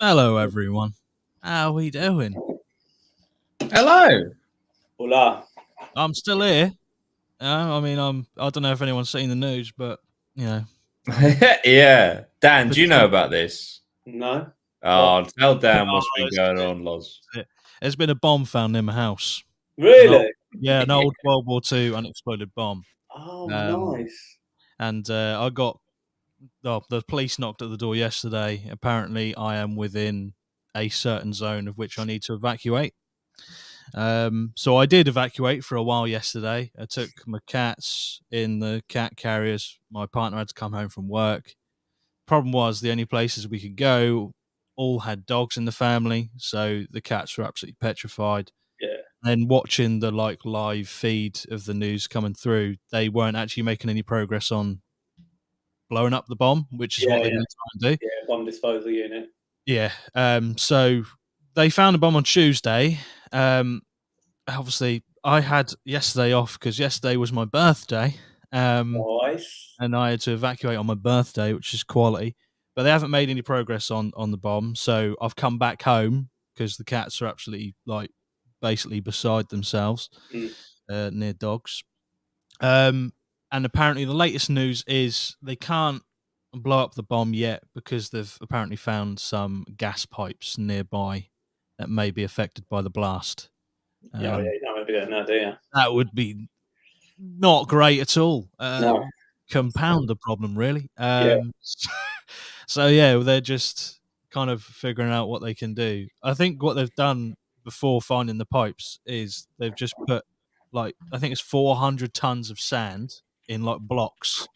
Hello, everyone. How we doing? Hello. Hola. I'm still here. I don't know if anyone's seen the news, but Yeah. Dan, do you know about this? No. Oh, tell Dan what's been going on, Loz. There's been a bomb found in my house. Really? An old World War II unexploded bomb. Oh, nice. And the police knocked at the door yesterday. Apparently, I am within a certain zone of which I need to evacuate. So I did evacuate for a while yesterday. I took my cats in the cat carriers. My partner had to come home from work. Problem was, the only places we could go all had dogs in the family, so the cats were absolutely petrified. Yeah. And watching the live feed of the news coming through, they weren't actually making any progress on blowing up the bomb, which is what they've been trying to do. Yeah, bomb disposal unit. Yeah. So they found a bomb on Tuesday. Obviously, I had yesterday off because yesterday was my birthday. Nice. And I had to evacuate on my birthday, which is quality. But they haven't made any progress on the bomb, so I've come back home because the cats are absolutely basically beside themselves near dogs. And apparently, the latest news is they can't blow up the bomb yet because they've apparently found some gas pipes nearby that may be affected by the blast. That would be an idea. That would be not great at all. No. Compound the problem, really. Yeah. So they're just kind of figuring out what they can do. I think what they've done before finding the pipes is they've just put I think it's 400 tons of sand in blocks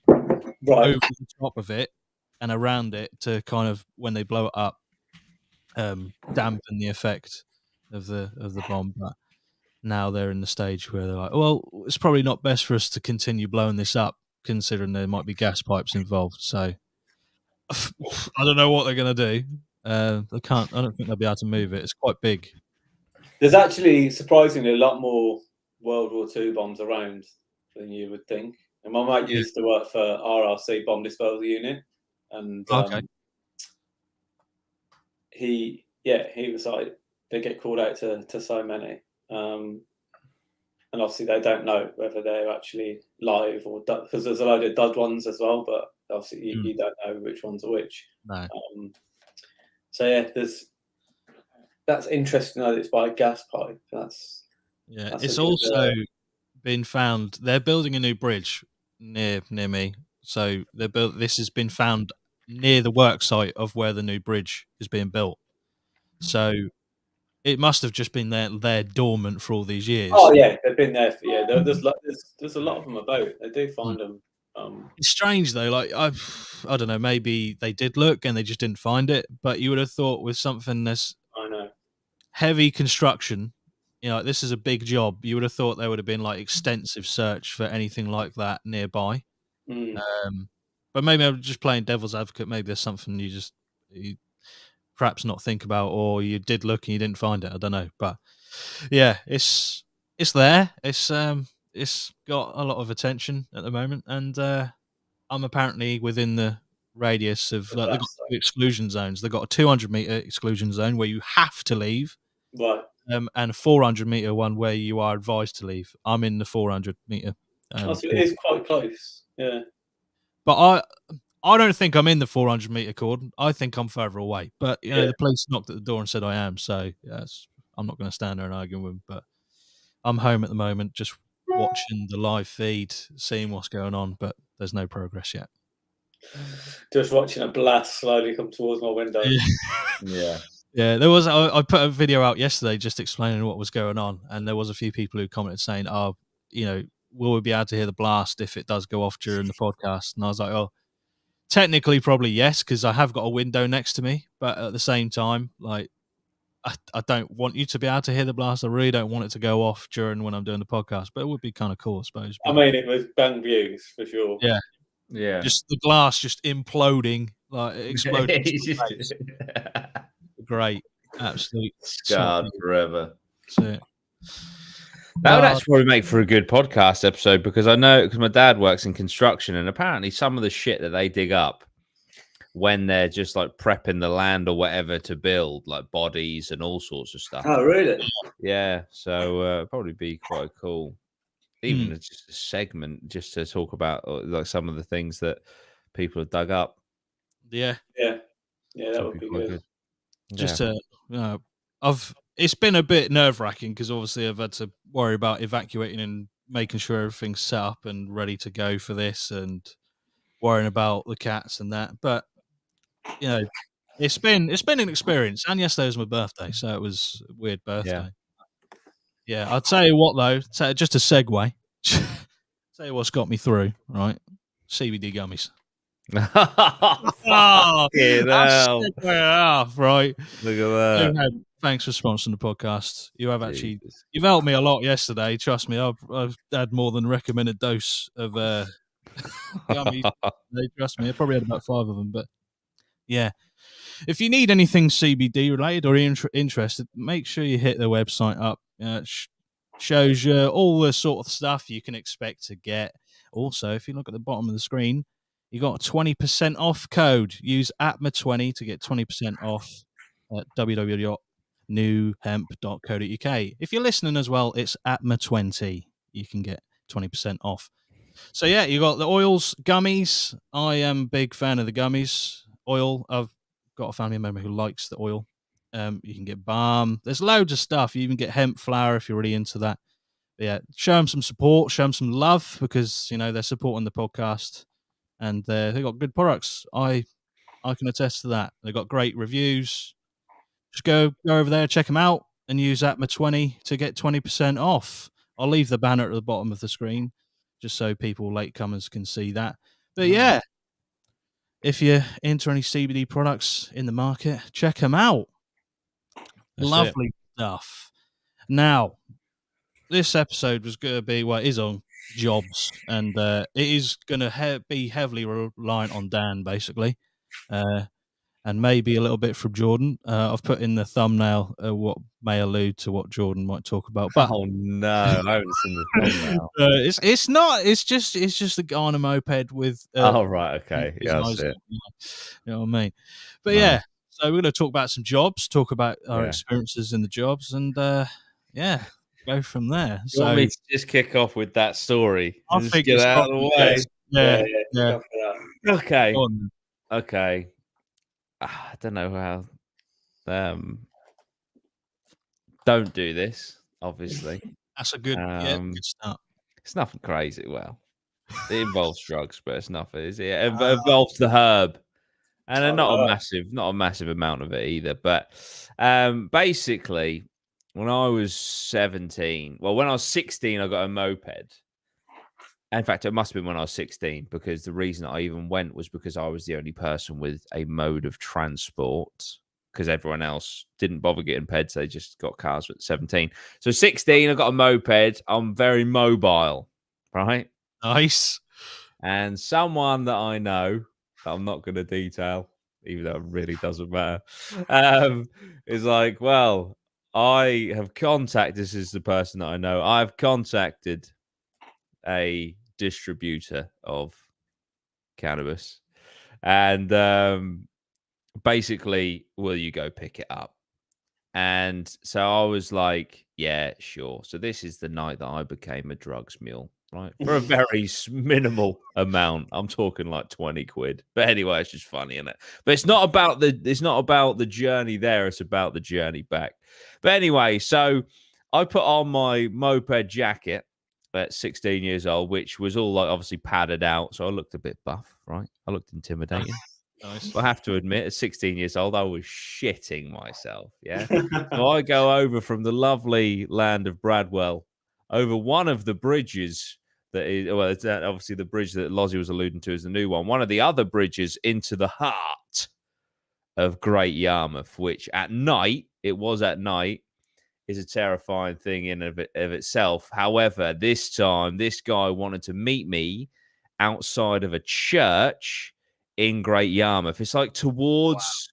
over the top of it and around it to kind of, when they blow it up, dampen the effect of the bomb. But now they're in the stage where they're like, well, it's probably not best for us to continue blowing this up, considering there might be gas pipes involved. So I don't know what they're going to do. They can't. I don't think they'll be able to move it. It's quite big. There's actually surprisingly a lot more World War II bombs around than you would think. And my mate used to work for RRC Bomb Disposal Unit, and he was like, they get called out to so many. And obviously they don't know whether they're actually live or because there's a load of dud ones as well, but obviously you don't know which ones are which. No. That's interesting that it's by a gas pipe. It's also been found. They're building a new bridge near me, so this has been found near the work site of where the new bridge is being built. So it must have just been there dormant for all these years. Oh yeah, they've been there. There's a lot of them about. They do find them. It's strange though. I don't know. Maybe they did look and they just didn't find it. But you would have thought with something that's heavy construction, this is a big job. You would have thought there would have been extensive search for anything like that nearby. But maybe I'm just playing devil's advocate. Maybe there's something you perhaps not think about, or you did look and you didn't find it. I don't know, but yeah, it's there. It's got a lot of attention at the moment, and I'm apparently within the radius of they've got two exclusion zones. They've got a 200-meter exclusion zone where you have to leave, right? And a 400-meter one where you are advised to leave. I'm in the 400-meter. So it is quite close, yeah. But I don't think I'm in the 400-meter cordon. I think I'm further away. But the police knocked at the door and said I am. So I'm not going to stand there and argue with them. But I'm home at the moment, just watching the live feed, seeing what's going on. But there's no progress yet. Just watching a blast slowly come towards my window. Yeah. There was. I put a video out yesterday just explaining what was going on, and there was a few people who commented saying, "Oh, will we be able to hear the blast if it does go off during the podcast?" And I was like, "Oh, technically, probably yes, because I have got a window next to me. But at the same time, I don't want you to be able to hear the blast. I really don't want it to go off during when I'm doing the podcast. But it would be kind of cool, I suppose." But, I mean, it was bang views for sure. Yeah. Just the glass just imploding, exploding. Great, absolutely scarred forever. That's it. That would actually probably make for a good podcast episode, because I know, because my dad works in construction, and apparently some of the shit that they dig up, when they're just like prepping the land or whatever to build like bodies and all sorts of stuff. Oh, really? Yeah, so probably be quite cool. Even just a segment just to talk about like some of the things that people have dug up. Yeah, that would be good. Just to, it's been a bit nerve wracking because obviously I've had to worry about evacuating and making sure everything's set up and ready to go for this, and worrying about the cats and that. But it's been an experience. And yesterday was my birthday, so it was a weird birthday. Yeah, I'll tell you what though. Just a segue. Tell you what's got me through, right? CBD gummies. Right. Look at that. Thanks for sponsoring the podcast. You have you've helped me a lot yesterday. Trust me, I've had more than recommended dose of gummies. Trust me, I probably had about 5 of them. But yeah, if you need anything CBD related or interested, make sure you hit their website up. Shows you all the sort of stuff you can expect to get. Also, if you look at the bottom of the screen, you got a 20% off code. Use APMA20 to get 20% off at www.newhemp.co.uk. If you're listening as well, it's APMA20. You can get 20% off. So yeah, you got the oils, gummies. I am a big fan of the gummies. Oil, I've got a family member who likes the oil. You can get balm. There's loads of stuff. You even get hemp flour if you're really into that. But yeah, show them some support, show them some love, because they're supporting the podcast, and they got good products. I can attest to that. They got great reviews. Just go over there, check them out, and use APMA20 to get 20% off. I'll leave the banner at the bottom of the screen just so people, latecomers, can see that. But yeah, if you're into any CBD products in the market, check them out. Lovely stuff. Now, this episode was going to be, it is on jobs, and it is going to be heavily reliant on Dan, basically, and maybe a little bit from Jordan. I've put in the thumbnail what may allude to what Jordan might talk about. But oh no, I haven't seen the thumbnail. It's not. It's just a guy on a moped with. Oh right, okay, yeah, that's it. You know what I mean? But yeah. So we're going to talk about some jobs, talk about our experiences in the jobs, and go from there. You want me to just kick off with that story? I think get out of the way. Yeah. Okay. I don't know how. Don't do this. Obviously, that's a good start. It's nothing crazy. Well, it involves drugs, but it's nothing. It involves the herb. And not a massive amount of it either. But basically, when I was 17, when I was 16, I got a moped. In fact, it must have been when I was 16, because the reason I even went was because I was the only person with a mode of transport, because everyone else didn't bother getting peds. They just got cars at 17. So 16, I got a moped. I'm very mobile, right? Nice. And someone that I know, I'm not going to detail, even though it really doesn't matter, is like, well, I have contacted, this is the person that I know, I've contacted a distributor of cannabis, and basically, will you go pick it up? And so I was like, yeah, sure. So this is the night that I became a drugs mule. Right, for a very minimal amount. I'm talking like 20 quid. But anyway, it's just funny, isn't it? But it's not about the journey there. It's about the journey back. But anyway, so I put on my moped jacket at 16 years old, which was all like obviously padded out. So I looked a bit buff, right? I looked intimidating. Nice. I have to admit, at 16 years old, I was shitting myself. Yeah. So I go over from the lovely land of Bradwell over one of the bridges that is, it's obviously the bridge that Lozzie was alluding to is the new one. One of the other bridges into the heart of Great Yarmouth, which at night, is a terrifying thing in of itself. However, this time, this guy wanted to meet me outside of a church in Great Yarmouth. It's like towards...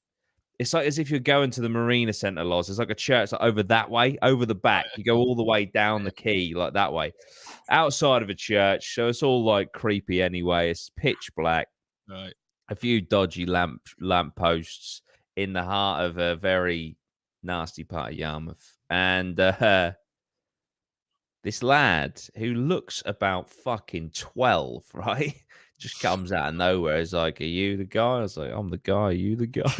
It's like as if you're going to the Marina Centre, Loz. It's like a church like over that way, over the back. You go all the way down the quay, like that way. Outside of a church. So it's all like creepy anyway. It's pitch black. Right. a few dodgy lamp posts in the heart of a very nasty part of Yarmouth, and this lad who looks about fucking 12, right, just comes out of nowhere. He's like, "Are you the guy?" I was like, "I'm the guy. Are you the guy?"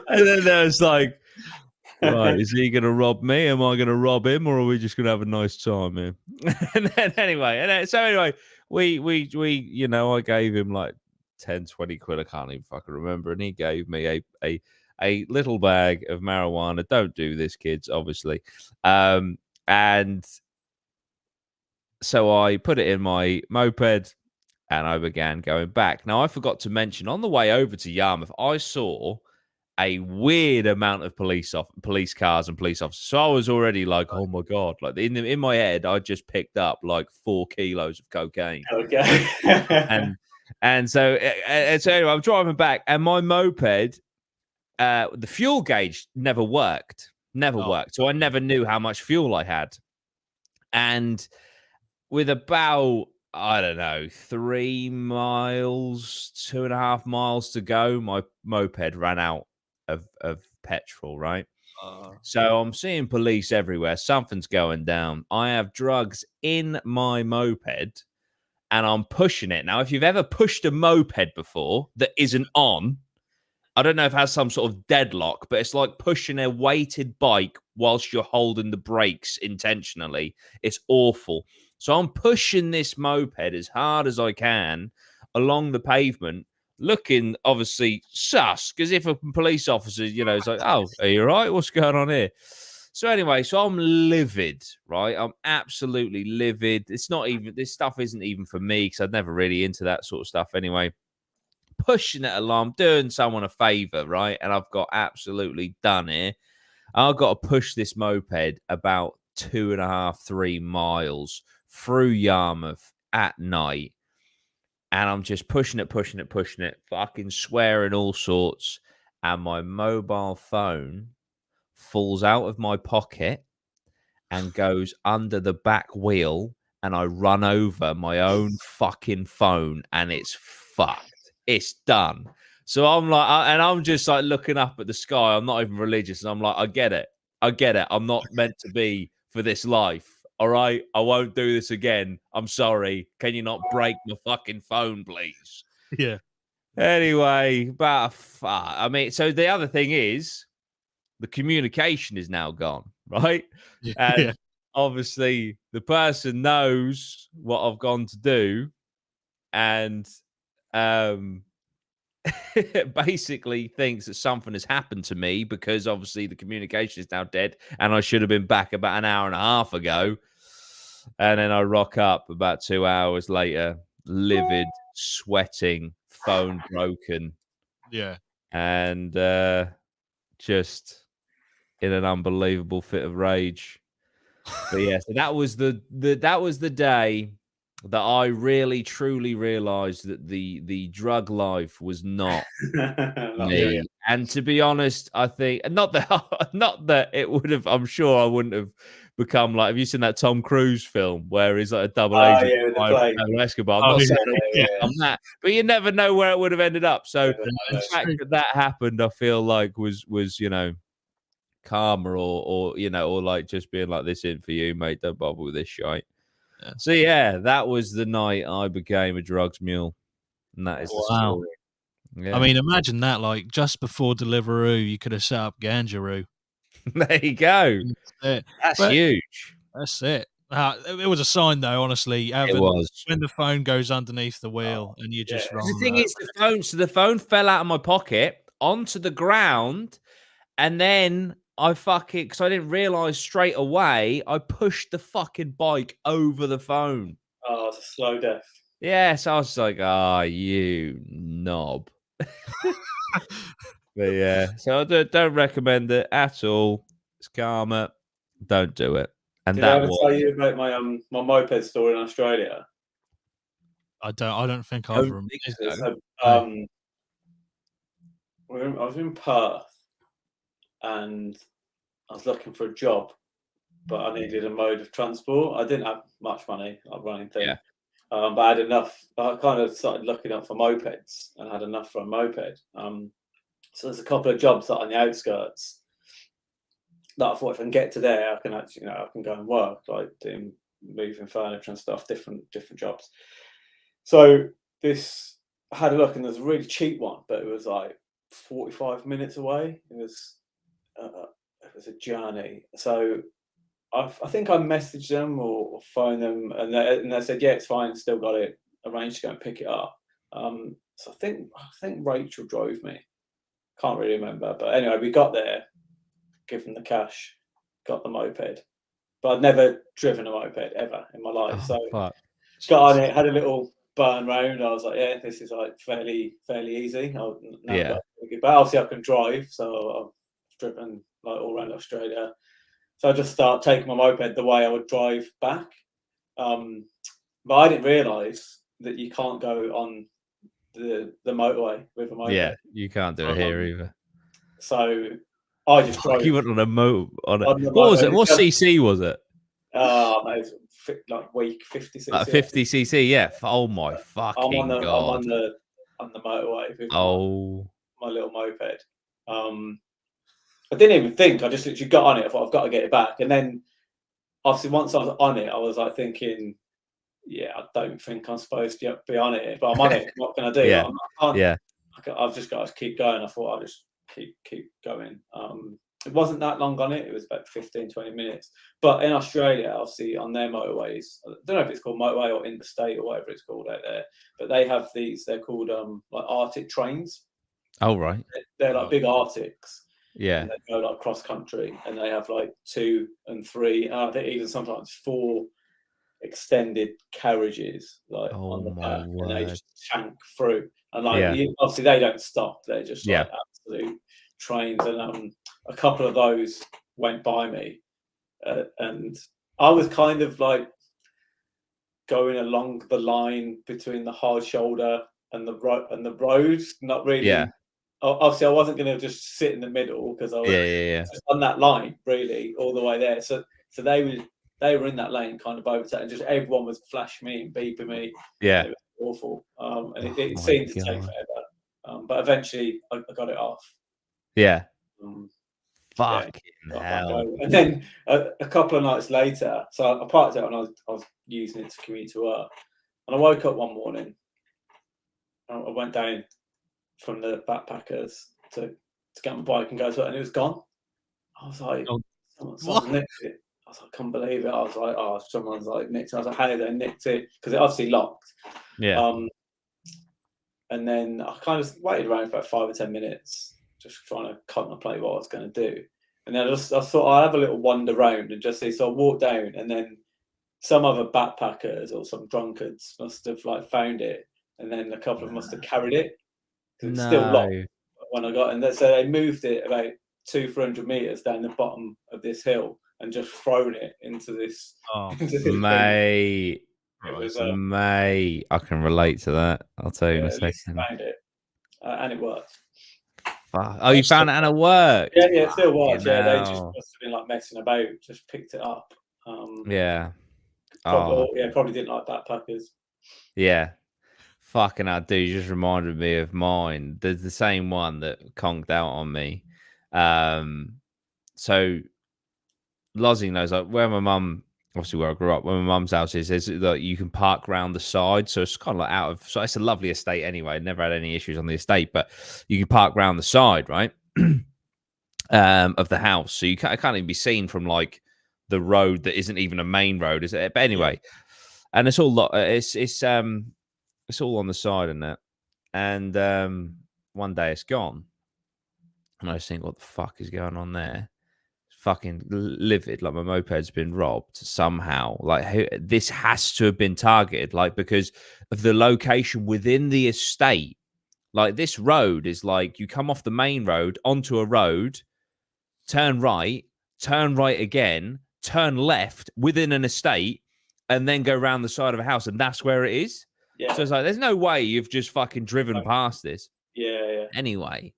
And then there was like, right, is he going to rob me? Am I going to rob him, or are we just going to have a nice time here? And then anyway, we you know, I gave him like 10, 20 quid. I can't even fucking remember, and he gave me a little bag of marijuana. Don't do this, kids, obviously. And so I put it in my moped, and I began going back. Now, I forgot to mention on the way over to Yarmouth, I saw a weird amount of police cars and police officers. So I was already like, oh my God. Like in my head, I just picked up like 4 kilos of cocaine. Okay. and so anyway, I'm driving back, and my moped, the fuel gauge never worked. So I never knew how much fuel I had. And with about, I don't know, 3 miles, 2.5 miles to go, my moped ran out of petrol, right? So I'm seeing police everywhere. Something's going down. I have drugs in my moped, and I'm pushing it. Now, if you've ever pushed a moped before that isn't on, I don't know if it has some sort of deadlock, but it's like pushing a weighted bike whilst you're holding the brakes intentionally. It's awful. So I'm pushing this moped as hard as I can along the pavement, looking obviously sus, because if a police officer, you know, is like, "Oh, are you all right? What's going on here?" So anyway, so I'm livid, right? I'm absolutely livid. It's not even, this stuff isn't even for me, because I'm never really into that sort of stuff anyway. Pushing it along, doing someone a favor, right? And I've got absolutely done here. I've got to push this moped about 2.5, 3 miles through Yarmouth at night. And I'm just pushing it, fucking swearing all sorts. And my mobile phone falls out of my pocket and goes under the back wheel. And I run over my own fucking phone, and it's fucked. It's done. So I'm like, and I'm just like looking up at the sky. I'm not even religious. And I'm like, I get it. I'm not meant to be for this life. All right. I won't do this again. I'm sorry. Can you not break my fucking phone, please? Yeah. Anyway, but I mean, so the other thing is the communication is now gone, right? And obviously the person knows what I've gone to do, and basically thinks that something has happened to me, because obviously the communication is now dead, and I should have been back about an hour and a half ago. And then I rock up about 2 hours later, livid, sweating, phone broken. Yeah. And just in an unbelievable fit of rage. But yeah, so that was the day that I really truly realized that the drug life was not me. Yeah. And to be honest, I think not that it would have, I'm sure I wouldn't have become like, have you seen that Tom Cruise film where he's like a double agent Pablo Escobar? I'm not saying I would have become that, but you never know where it would have ended up. So the fact that happened, I feel like was you know, karma, or you know, or like just being like, this isn't for you, mate, don't bother with this shite. So yeah, that was the night I became a drugs mule, and that is the story. Yeah. I mean, imagine that, like, just before Deliveroo, you could have set up Ganjaroo. There you go. That's huge. That's it. It was a sign, though, honestly. It was. When the phone goes underneath the wheel and you just run. The thing is, the phone fell out of my pocket onto the ground, and then I because I didn't realize straight away, I pushed the fucking bike over the phone. Oh, it's a slow death. Yeah, so I was like, you knob. But yeah, so I don't recommend it at all. It's karma. Don't do it. And Did I ever tell you about my my moped story in Australia? I don't think I've remembered. So, I was in Perth, and I was looking for a job, but I needed a mode of transport. I didn't have much money, like running thing. but I had enough. I kind of started looking up for mopeds and had enough for a moped. So there's a couple of jobs that are on the outskirts that I thought if I can get to there, I can actually, I can go and work, like doing moving furniture and stuff, different jobs. So this, I had a look, and there's a really cheap one, but it was like 45 minutes away. It was a journey. So I think I messaged them or phoned them, and they said, yeah, it's fine, still got it, arranged to go and pick it up. So I think Rachel drove me. Can't really remember, but anyway, we got there, give them the cash, got the moped, but I'd never driven a moped ever in my life. So got on it, had a little burn round. I was like, yeah, this is like fairly easy. Yeah. But obviously I can drive, so I've driven like all around Australia. So I just start taking my moped the way I would drive back. But I didn't realise that you can't go on the motorway with a moped. Yeah, you can't do it here either. So I just drove. You went on a what was it? What CC was it? It was like week 50 cc. Like 50 cc, yeah. Oh my fucking god! I'm on the motorway with my little moped. I didn't even think. I just literally got on it. I thought I've got to get it back, and then obviously once I was on it, I was like thinking, yeah, I don't think I'm supposed to be on it, but I'm on it. What can I do? Yeah. I've just got to keep going. I thought I'll just keep going. It wasn't that long on it. It was about 15-20 minutes. But in Australia, obviously on their motorways, I don't know if it's called motorway or interstate or whatever it's called out there, but they have these. They're called like Arctic trains. Oh right. They're like big Arctics. Yeah. And they go like cross country, and they have like 2 and 3, and I think even sometimes 4 extended carriages like on the back, and they just shank through. And like obviously they don't stop; they're just like absolute trains. And a couple of those went by me, and I was kind of like going along the line between the hard shoulder and the road, not really. Yeah. Obviously, I wasn't going to just sit in the middle because I was just on that line, really, all the way there. So they were in that lane, kind of overtaking. Just everyone was flashing me and beeping me. Yeah, it was awful. And it seemed to take forever, but eventually I got it off. Yeah. Fucking hell! And then a couple of nights later, so I parked it and I was using it to commute to work. And I woke up one morning. I went down from the backpackers to get my bike and go to it, and it was gone. I was like, someone nicked it. I was like, I can't believe it. I was like, oh, someone's like nicked it. I was like, how they nicked it? Because it obviously locked. Yeah. And then I kind of waited around for about 5 or 10 minutes, just trying to contemplate what I was going to do. And then I thought I'll have a little wander around and just see. So I walked down, and then some other backpackers or some drunkards must have like found it, and then a couple of them must have carried it. It's still locked when I got in. So they moved it about 200-300 meters down the bottom of this hill and just thrown it into this. Mate, mate, I can relate to that. I'll tell you in a second. Found it, and it worked. Oh, you found it and it worked. Yeah, it still works. Yeah, they just must have been like messing about, just picked it up. Probably didn't like backpackers. Yeah. Fucking hell, dude, you just reminded me of mine. There's the same one that conked out on me. So Lozzie knows, like, where my mum, obviously where I grew up, where my mum's house is that you can park around the side. So it's kind of like out of, so it's a lovely estate anyway. Never had any issues on the estate, but you can park around the side, right? Of the house. So you can't even be seen from like the road that isn't even a main road, is it? But anyway, and it's all, it's all on the side and that. And one day it's gone. And I just think, what the fuck is going on there? Fucking livid. Like, my moped's been robbed somehow. Like, this has to have been targeted. Like, because of the location within the estate. Like, this road is like, you come off the main road onto a road, turn right again, turn left within an estate, and then go around the side of a house. And that's where it is. Yeah. So it's like, there's no way you've just fucking driven past this. Yeah. Anyway,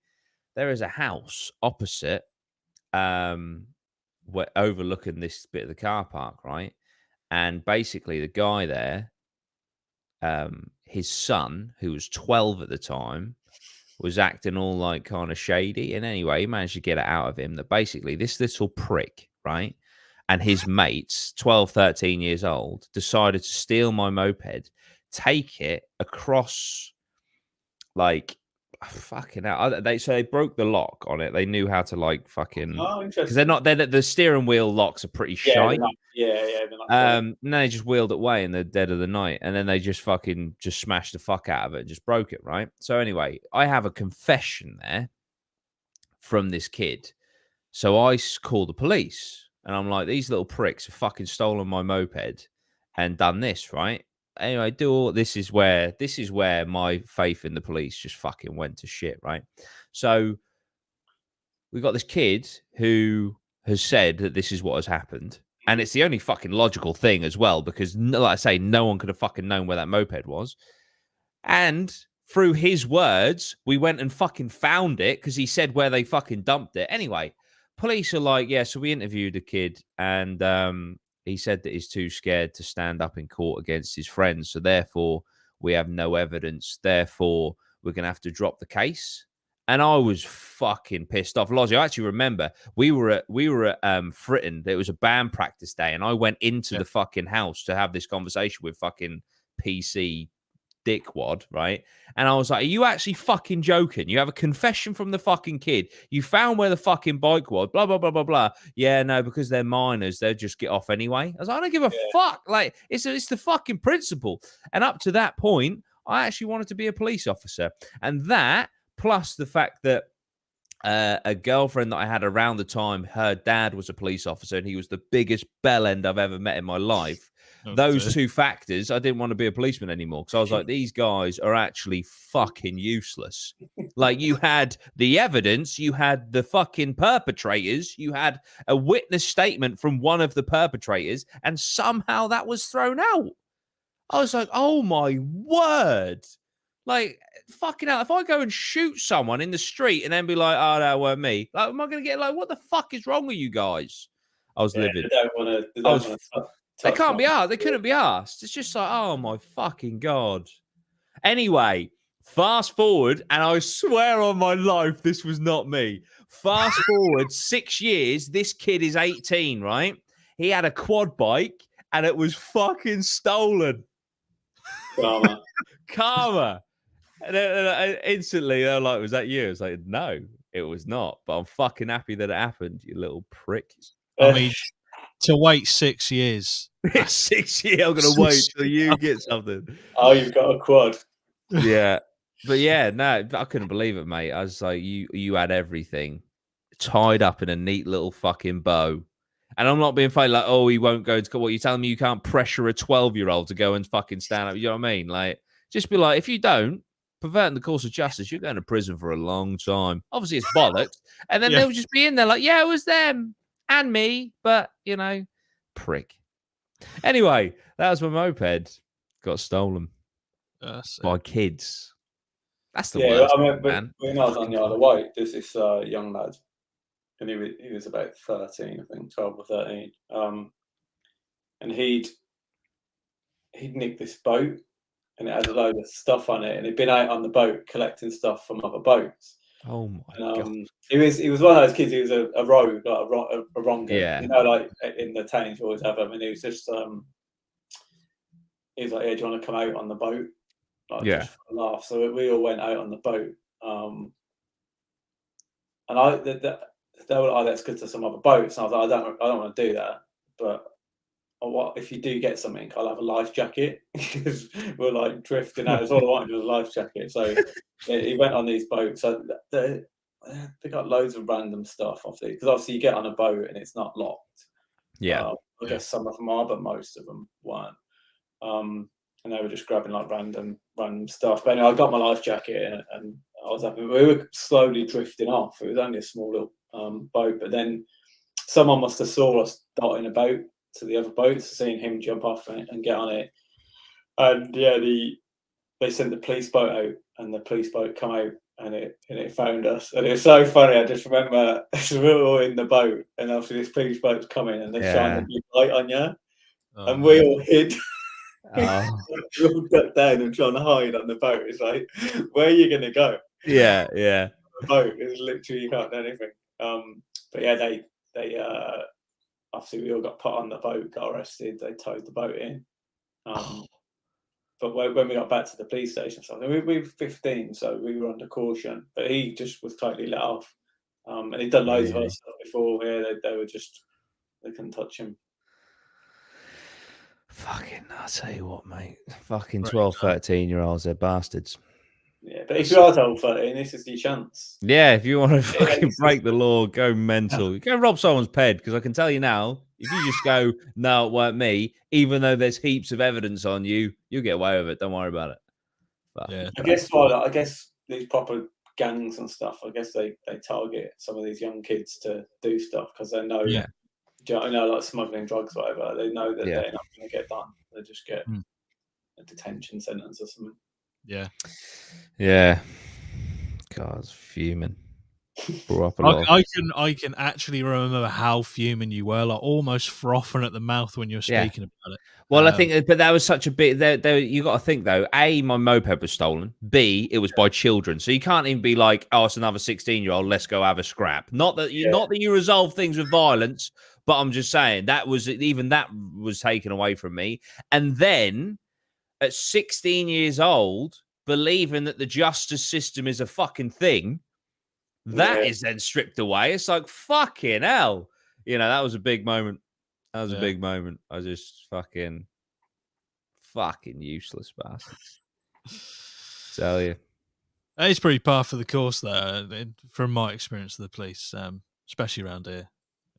there is a house opposite, overlooking this bit of the car park, right? And basically, the guy there his son, who was 12 at the time, was acting all like kind of shady. And anyway, he managed to get it out of him that basically this little prick, right? And his mates, 12, 13 years old, decided to steal my moped, take it across, like, fucking hell. They broke the lock on it. They knew how to, like, fucking, because they're the steering wheel locks are pretty shite. And they just wheeled it away in the dead of the night, and then they just smashed the fuck out of it and just broke it, right? So anyway, I have a confession there from this kid. So I call the police, and I'm like, these little pricks have fucking stolen my moped and done this, right? Anyway, this is where my faith in the police just fucking went to shit, right? So we got this kid who has said that this is what has happened. And it's the only fucking logical thing as well, because, like I say, no one could have fucking known where that moped was. And through his words, we went and fucking found it because he said where they fucking dumped it. Anyway, police are like, yeah, so we interviewed the kid, and he said that he's too scared to stand up in court against his friends. So therefore, we have no evidence. Therefore, we're going to have to drop the case. And I was fucking pissed off. Lodge, I actually remember we were at Fritton. It was a band practice day, and I went into the fucking house to have this conversation with fucking PC dickwad, right? And I was like, are you actually fucking joking? You have a confession from the fucking kid. You found where the fucking bike was, blah, blah, blah, blah, blah. Yeah, no, because they're minors, they'll just get off anyway. I was like, I don't give a fuck. Like, it's the fucking principle. And up to that point, I actually wanted to be a police officer. And that, plus the fact that a girlfriend that I had around the time, her dad was a police officer, and he was the biggest bellend I've ever met in my life. Those two factors, I didn't want to be a policeman anymore, because I was like, these guys are actually fucking useless. Like, you had the evidence, you had the fucking perpetrators, you had a witness statement from one of the perpetrators, and somehow that was thrown out. I was like, oh my word. Like, fucking hell, if I go and shoot someone in the street and then be like, oh, that weren't me, like, am I going to get like, what the fuck is wrong with you guys? I was livid. They can't be asked. They couldn't be asked. It's just like, oh my fucking God. Anyway, fast forward, and I swear on my life, this was not me. Fast forward 6 years, this kid is 18, right? He had a quad bike, and it was fucking stolen. Karma. And instantly, they're like, was that you? It's like, no, it was not. But I'm fucking happy that it happened, you little prick. I mean, to wait 6 years. 6 years, I'm going to wait till you get something. Oh, you've got a quad. Yeah. But yeah, no, I couldn't believe it, mate. I was like, you had everything tied up in a neat little fucking bow. And I'm not being funny, like, oh, he won't go to court. What, you're telling me you can't pressure a 12-year-old to go and fucking stand up? You know what I mean? Like, just be like, if you don't, perverting the course of justice, you're going to prison for a long time. Obviously, it's bollocks. And then they'll just be in there like, yeah, it was them and me. But, you know, prick. Anyway, that was my moped. Got stolen by kids. That's the worst. I mean, man. When I was on the Isle of Wight, there's this young lad, and he was about 13, I think, 12 or 13. And he'd nicked this boat, and it had a load of stuff on it, and he'd been out on the boat collecting stuff from other boats. Oh my God! He was one of those kids. He was a rogue, like a wronger. Yeah. You know, like in the towns you always have them, and he was just he was like, "Yeah, do you want to come out on the boat?" Like, just for a laugh. So we all went out on the boat, and they were like, "Let's go to some other boats." And I was like, "I don't want to do that, but what if you do get something? I'll have a life jacket," because we're like drifting out. It's all I wanted was a life jacket. So he went on these boats. So they got loads of random stuff off there, because obviously you get on a boat and it's not locked. Yeah, I guess some of them are, but most of them weren't. And they were just grabbing like random stuff. But anyway, I got my life jacket, and I was happy. We were slowly drifting off. It was only a small little boat, but then someone must have saw us darting about to the other boats, seeing him jump off and get on it. And yeah, they sent the police boat out, and the police boat come out, and it found us. And it was so funny. I just remember we were all in the boat, and obviously this police boat's coming, and they shine a big light on you, and we all hid. We all ducked down and trying to hide on the boat. It's like, where are you going to go? Yeah. The boat is literally, you can't do anything. But yeah, they obviously we all got put on the boat, got arrested. They towed the boat in. But when we got back to the police station, so we were 15, so we were under caution. But he just was totally let off. And he'd done loads of other stuff before. Yeah, they were just, they couldn't touch him. Fucking, I'll tell you what, mate. Fucking 12, 13-year-olds, they're bastards. Yeah, but if you are told 13, this is your chance. Yeah, if you want to fucking break the law, go mental. Go rob someone's ped, because I can tell you now, if you just go, no, it weren't me, even though there's heaps of evidence on you, you'll get away with it. Don't worry about it. Yeah. I guess these proper gangs and stuff, I guess they target some of these young kids to do stuff because they know, like smuggling drugs, whatever. They know that they're not going to get done. They just get a detention sentence or something. Yeah. Yeah. God, it's fuming. Up a lot. I can actually remember how fuming you were, like almost frothing at the mouth when you were speaking about it. Well, I think, but that was such a bit. There, you got to think though. A, my moped was stolen. B, it was by children. So you can't even be like, oh, it's another 16-year-old. Let's go have a scrap. Not that you resolve things with violence, but I'm just saying that was taken away from me. And then at 16 years old, believing that the justice system is a fucking thing. That is then stripped away. It's like, fucking hell. You know, that was a big moment. That was a big moment. I just fucking useless bastards. Tell you. It's pretty par for the course there, from my experience of the police, especially around here.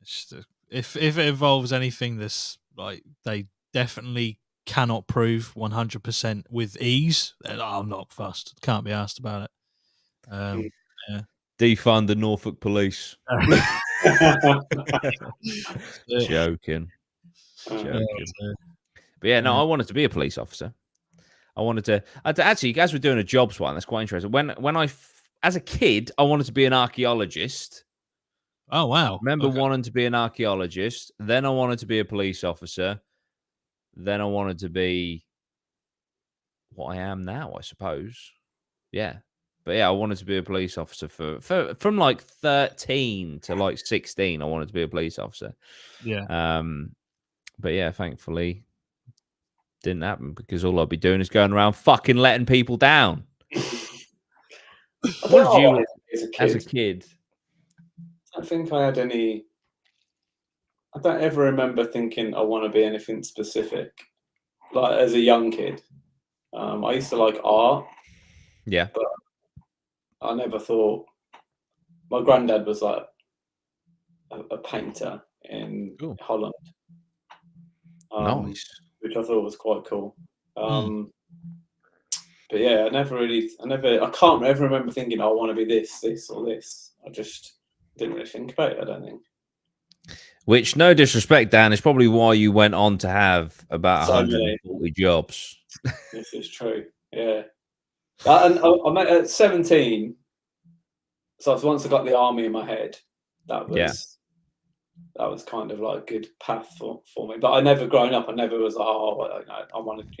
It's just, if it involves anything this, like, they definitely cannot prove 100% with ease, then I'm not fussed. Can't be asked about it. Defund the Norfolk police. Joking. But yeah, no, I wanted to be a police officer. I wanted to. Actually, you guys were doing a jobs one. That's quite interesting. When as a kid, I wanted to be an archaeologist. Oh wow! I remember wanting to be an archaeologist. Then I wanted to be a police officer. Then I wanted to be what I am now, I suppose. Yeah. But yeah, I wanted to be a police officer from like 13 to like 16. I wanted to be a police officer. Yeah. But yeah, thankfully, didn't happen because all I'd be doing is going around fucking letting people down. What did you as a kid? I don't think I had any. I don't ever remember thinking I want to be anything specific. Like as a young kid, I used to like art. Yeah. But I never thought. My granddad was like a painter in Holland. Nice. Which I thought was quite cool. But yeah, I can't ever remember thinking, I want to be this, or this. I just didn't really think about it, I don't think. Which, no disrespect, Dan, is probably why you went on to have about 140 jobs. This is true, yeah. And I met at 17, so once I got the army in my head, that was kind of like a good path for me. But I never, growing up, I never was like, I wanted,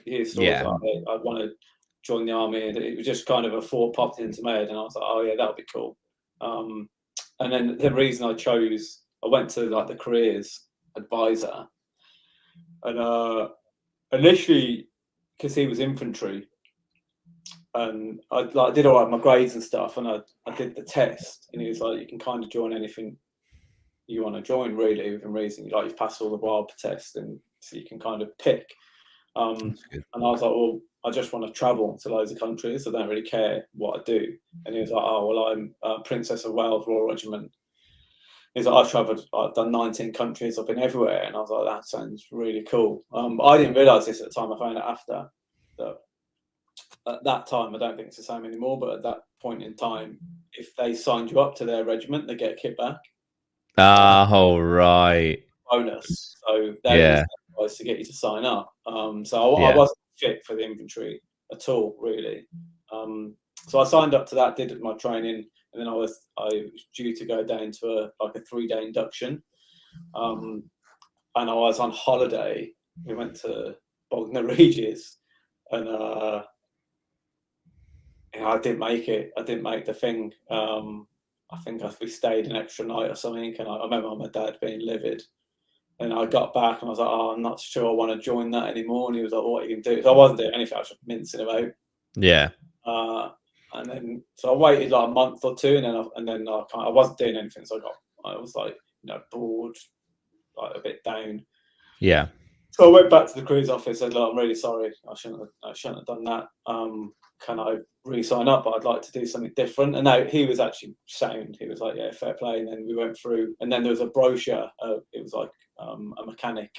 hear stories like I want to join the army. And it was just kind of a thought popped into my head, and I was like, oh yeah, that would be cool. And then the reason I went to like the careers advisor, and initially because he was infantry, and I did all right my grades and stuff, and I did the test, and he was like, you can kind of join anything you want to join, really, within reason. Like, you've passed all the wild test, and so you can kind of pick. And I was like, well, I just want to travel to loads of countries. I don't really care what I do. And he was like, oh, well, I'm Princess of Wales Royal Regiment. He's like, I've done 19 countries. I've been everywhere. And I was like, that sounds really cool. I didn't realise this at the time. I found out after that. At that time, I don't think it's the same anymore. But at that point in time, if they signed you up to their regiment, they get a kickback. Right. Bonus. So that was to get you to sign up. So I wasn't fit for the infantry at all, really. So I signed up to that, did my training, and then I was due to go down to a 3-day induction. And I was on holiday. We went to Bognor Regis, and I didn't make it. I didn't make the thing. I think we stayed an extra night or something, and I remember my dad being livid. And I got back and I was like, "Oh, I'm not sure I want to join that anymore." And he was like, "What are you can do?" So I wasn't doing anything. I was just mincing about. Yeah. And then so I waited like a month or two, and then I wasn't doing anything. So I was like, bored, like a bit down. Yeah. So I went back to the cruise office. Said, "Look, I'm really sorry. I shouldn't have done that. Can I re-sign up? But I'd like to do something different." And now he was actually sound. He was like, "Yeah, fair play." And then we went through, and then there was a brochure. It was like a mechanic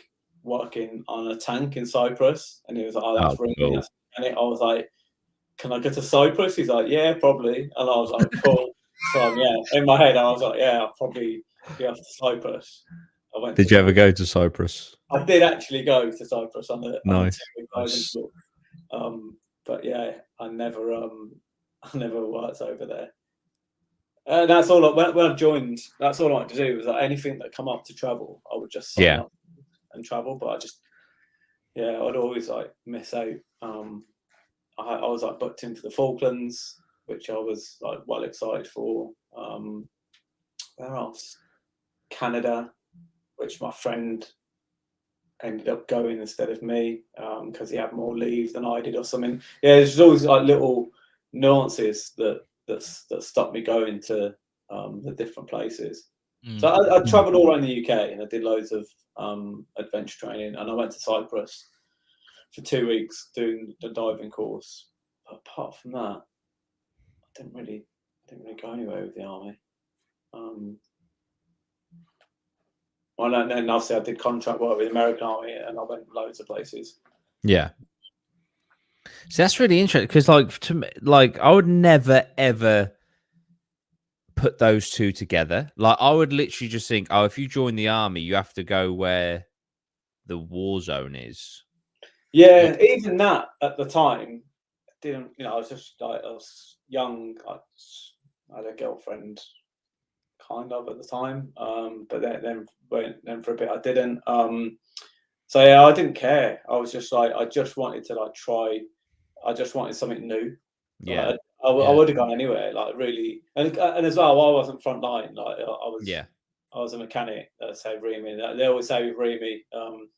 working on a tank in Cyprus, and he was like, "Oh, that's really cool. nice." And I was like, "Can I go to Cyprus?" He's like, "Yeah, probably." And I was like, "Cool." So in my head, I was like, "Yeah, I'll probably be off to Cyprus." Did you ever go to Cyprus? I did actually go to Cyprus on the Nice. 2-week diving tour. But yeah, I never worked over there. That's all. When I joined, that's all I wanted to do was like anything that come up to travel, I would just sign up and travel. But I'd always like miss out. I was like booked in for the Falklands, which I was like well excited for. Where else? Canada, which my friend ended up going instead of me because he had more leave than I did or something. Yeah, there's always like little nuances that stopped me going to the different places. So I travelled all around the UK and I did loads of adventure training, and I went to Cyprus for 2 weeks doing the diving course. But apart from that, I didn't really go anywhere with the army. Well, and then obviously I did contract work with the American Army, and I went loads of places. Yeah. So that's really interesting because, like, to me, like, I would never ever put those two together. Like, I would literally just think, oh, if you join the army, you have to go where the war zone is. Yeah, even that at the time didn't. I was just like, I was young. I had a girlfriend, kind of at the time. But then for a bit I didn't. So yeah, I didn't care. I was just like, I just wanted to like try. I just wanted something new. Yeah. Like, I would have gone anywhere, like really, and as well, I wasn't front line. Like I was. Yeah. I was a mechanic at say Remy. They always say with Remy,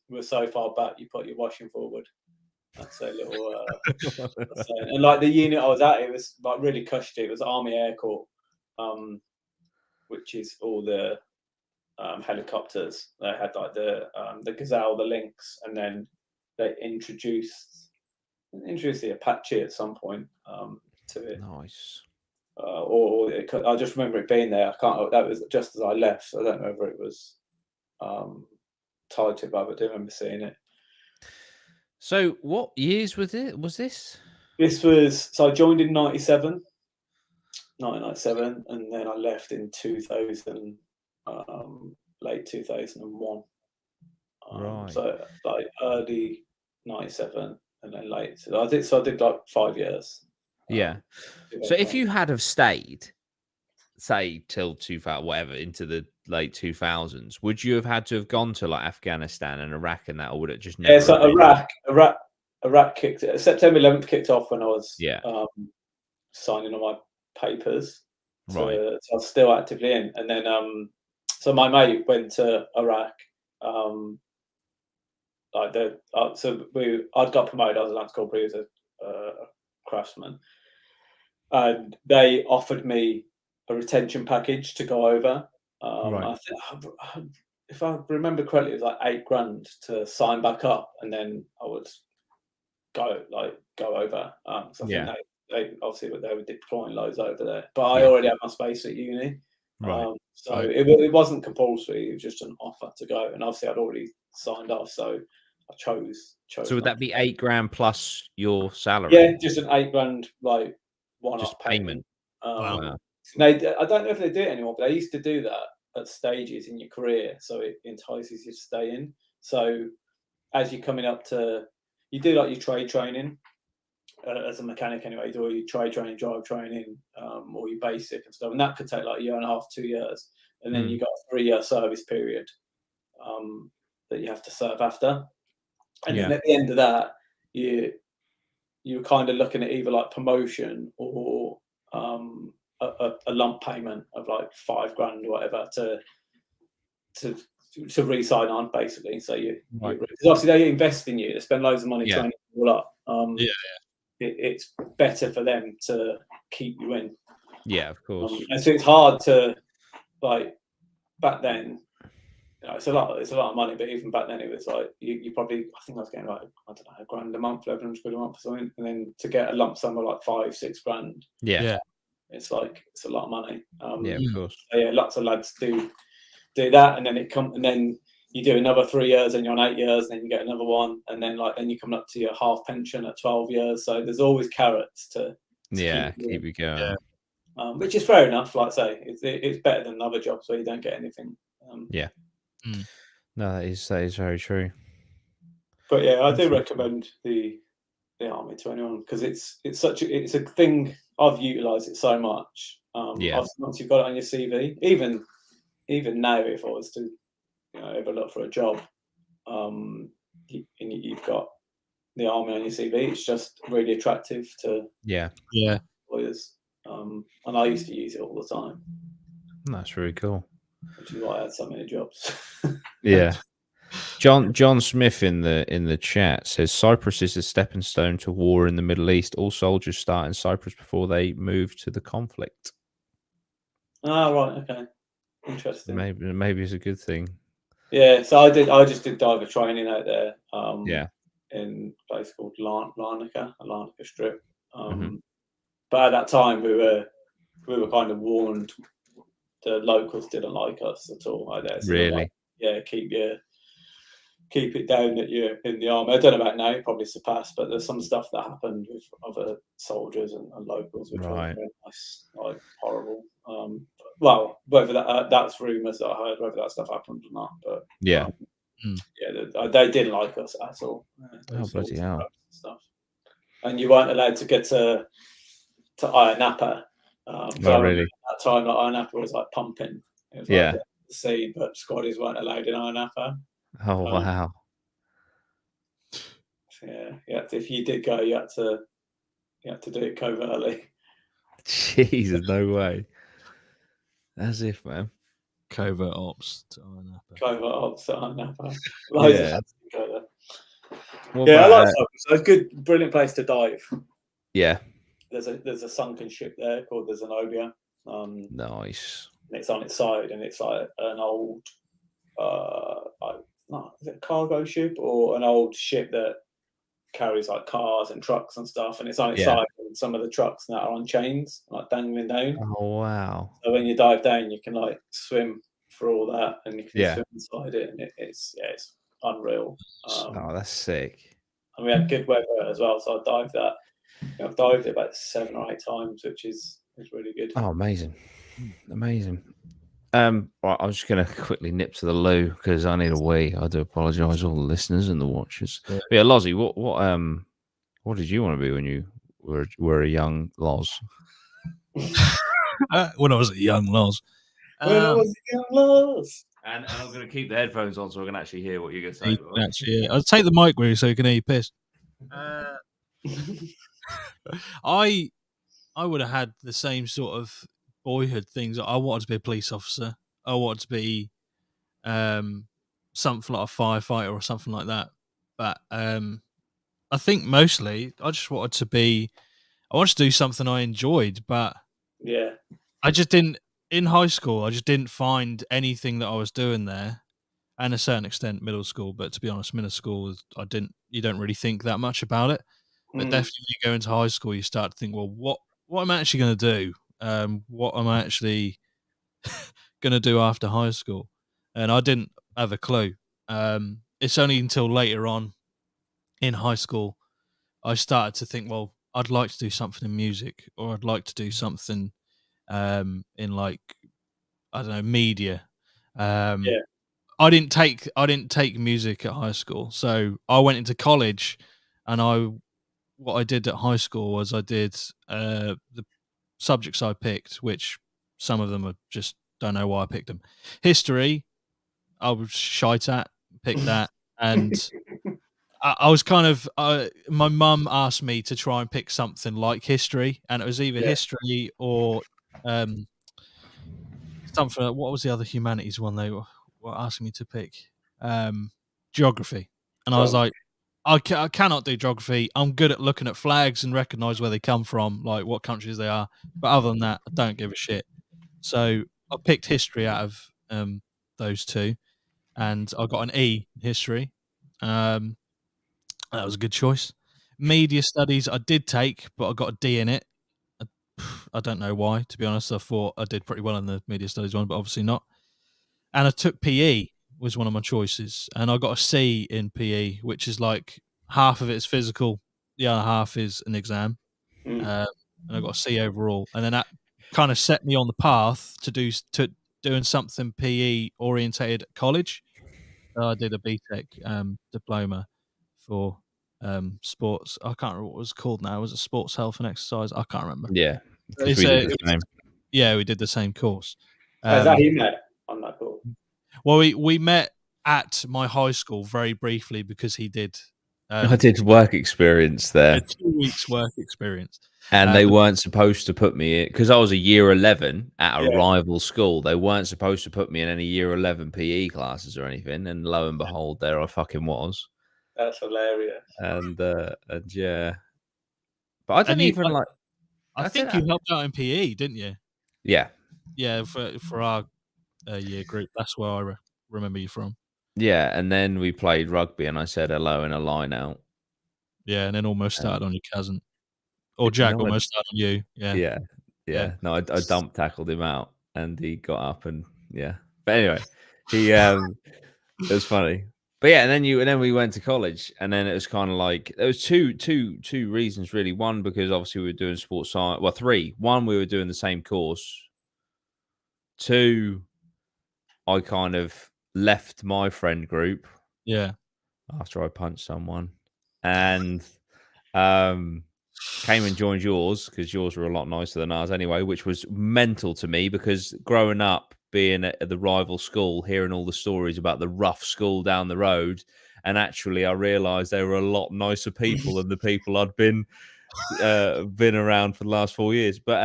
we're so far back, you put your washing forward. That's a little. And like the unit I was at, it was like really cushy. It was Army Air Corps, which is all the helicopters. They had like the Gazelle, the Lynx, and then they introduced the Apache at some point to it. Nice. I just remember it being there. I can't. That was just as I left. So I don't know whether it was tied to it, but I do remember seeing it. So, what years was it? Was this? This was so I joined in 1997, and then I left in 2000, late 2001. Right. So like early 97, and then late. So I did like 5 years. Yeah. So if you had have stayed, say till 2000, whatever, into the late 2000s, would you have had to have gone to like Afghanistan and Iraq and that, or would it just never? Yeah, so Iraq kicked. September 11th kicked off when I was signing all my papers. Right. So I was still actively in, and then so my mate went to Iraq. I'd got promoted. I was a Lance Corporal, he was a craftsman, and they offered me a retention package to go over. Right. I think, if I remember correctly, it was like $8,000 to sign back up, and then I would go over. So I think they obviously they were deploying loads over there, but I already had my space at uni. Right. So it wasn't compulsory. It was just an offer to go, and obviously I'd already signed off, so I chose. So would that be $8,000 plus your salary? Yeah, just an $8,000 like one-off payment. Wow. I don't know if they do it anymore, but they used to do that at stages in your career, so it entices you to stay in. So as you're coming up to, you do like your trade training as a mechanic anyway. You do all your trade training, drive training, or your basic and stuff, and that could take like 1.5 years, 2 years, and then you got a 3-year service period that you have to serve after. And then at the end of that, you're kind of looking at either like promotion or a lump payment of like $5,000 or whatever to re-sign on, basically. So because obviously they invest in you, they spend loads of money training you all up. It's better for them to keep you in. Yeah, of course. And so it's hard to, like, back then, you know, it's a lot of money, but even back then it was like you probably, I think I was getting like, I don't know, £1,000 a month, £1,100 a month or something, and then to get a lump sum of like $5-6 grand, it's like, it's a lot of money. Of course. So lots of lads do that, and then and then you do another 3 years, and you're on 8 years, and then you get another one, and then you come up to your half pension at 12 years. So there's always carrots to keep you going. Which is fair enough. Like I say, it's better than other jobs where you don't get anything. No, that is very true. But yeah, I do recommend the army to anyone, because it's a thing. I've utilised it so much. Once you've got it on your CV, even now, if I was to ever look for a job, you've got the army on your CV, it's just really attractive to employers. And I used to use it all the time. That's really cool. Which is why I had so many jobs. John Smith in the chat says Cyprus is a stepping stone to war in the Middle East. All soldiers start in Cyprus before they move to the conflict. Right, okay. Interesting. Maybe it's a good thing. Yeah, so I just did diver training out there. In a place called Larnaca Strip. But at that time we were kind of warned the locals didn't like us at all out there. So really? Keep it down that you're in the army. I don't know about now, probably surpassed, but there's some stuff that happened with other soldiers and locals, which was very nice, like horrible. Well, whether that's rumours that I heard, whether that stuff happened or not, but they didn't like us at all. Bloody hell! Stuff. And you weren't allowed to get to Ayia Napa. Really? At that time, Ayia Napa was like pumping. It was like the sea, but squaddies weren't allowed in Ayia Napa. Oh wow! If you did go, you had to do it covertly. Jesus, no way. As if, man. Covert ops to Ayia Napa. Covert ops to Ayia Napa. I like Cyprus. It's a good, brilliant place to dive. Yeah. There's a sunken ship there called the Zenobia. Nice. And it's on its side, and it's like an old, is it a cargo ship or an old ship that carries like cars and trucks and stuff, and it's on its side, and some of the trucks now are on chains, like dangling down. Oh wow! So when you dive down, you can like swim for all that, and you can swim inside it, and it's unreal. That's sick. And we had good weather as well, so I dived that. I've dived it about 7 or 8 times, which is really good. Oh, amazing. Right, I'm just going to quickly nip to the loo because I need a wee. I do apologise, all the listeners and the watchers. Yeah, but Lozzie, what did you want to be when you were a young Loz? When I was a young Loz. And I'm going to keep the headphones on so I can actually hear what you're going to say. I'll take the mic with you so you can hear you piss. I would have had the same sort of boyhood things. I wanted to be a police officer. I wanted to be something like a firefighter or something like that. But I think mostly I just wanted to do something I enjoyed. But I just didn't. In high school, I just didn't find anything that I was doing there, and a certain extent middle school. But to be honest, middle school, you don't really think that much about it. But definitely when you go into high school, you start to think, well, what am I actually going to do? What am I actually going to do after high school? And I didn't have a clue. It's only until later on in high school, I started to think, well, I'd like to do something in music, or I'd like to do something in like, I don't know, media. I didn't take music at high school, so I went into college, and what I did at high school was I did the subjects I picked, which some of them are just don't know why I picked them. History, I was shite at, picked that, and I was kind of my mum asked me to try and pick something like history, and it was either history or something. What was the other humanities one they were asking me to pick? Geography, and I was like, I cannot do geography. I'm good at looking at flags and recognise where they come from, like what countries they are. But other than that, I don't give a shit. So I picked history out of those two, and I got an E in history. That was a good choice. Media studies I did take, but I got a D in it. I don't know why, to be honest. I thought I did pretty well in the media studies one, but obviously not. And I took PE was one of my choices, and I got a C in PE, which is like half of it is physical, the other half is an exam, and I got a C overall. And then that kind of set me on the path to doing something PE orientated at college. So I did a BTEC diploma for sports. I can't remember what it was called now. Was it sports health and exercise? I can't remember. Yeah, because we did the same. Yeah, we did the same course. Is that you met on that course? Well, we met at my high school very briefly because he did. I did work experience there. 2 weeks work experience. And they weren't supposed to put me in because I was a year 11 at a rival school. They weren't supposed to put me in any year 11 PE classes or anything. And lo and behold, there I fucking was. That's hilarious. And yeah, but I didn't even like. I think you helped out in PE, didn't you? Yeah. Yeah, for our year group. That's where I remember you from. Yeah, and then we played rugby, and I said hello in a line out. Yeah, and then almost started on your cousin. Or Jack almost started on you. Yeah. No, I dump tackled him out, and he got up, and yeah. But anyway, he it was funny. But yeah, and then we went to college, and then it was kind of like there was two reasons really. One, because obviously we were doing sports science. Well, three. One, we were doing the same course. Two, I kind of left my friend group. Yeah. After I punched someone, and came and joined yours because yours were a lot nicer than ours anyway, which was mental to me because growing up, being at the rival school, hearing all the stories about the rough school down the road, and actually I realised they were a lot nicer people than the people I'd been around for the last 4 years. But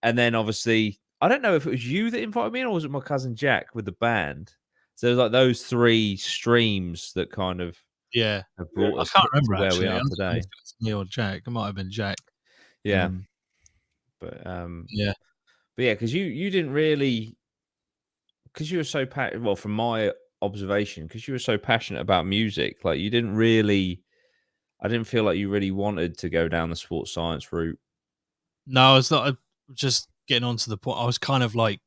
and then obviously I don't know if it was you that invited me in or was it my cousin Jack with the band. So there's like those three streams that kind of have brought us I can't remember where actually. we are today. Me or Jack? It might have been Jack. Yeah, but yeah, because you didn't really, because you were so passionate. Well, from my observation, because you were so passionate about music, like you didn't really. I didn't feel like you really wanted to go down the sports science route. No, it's not. Just getting on to the point. I was kind of like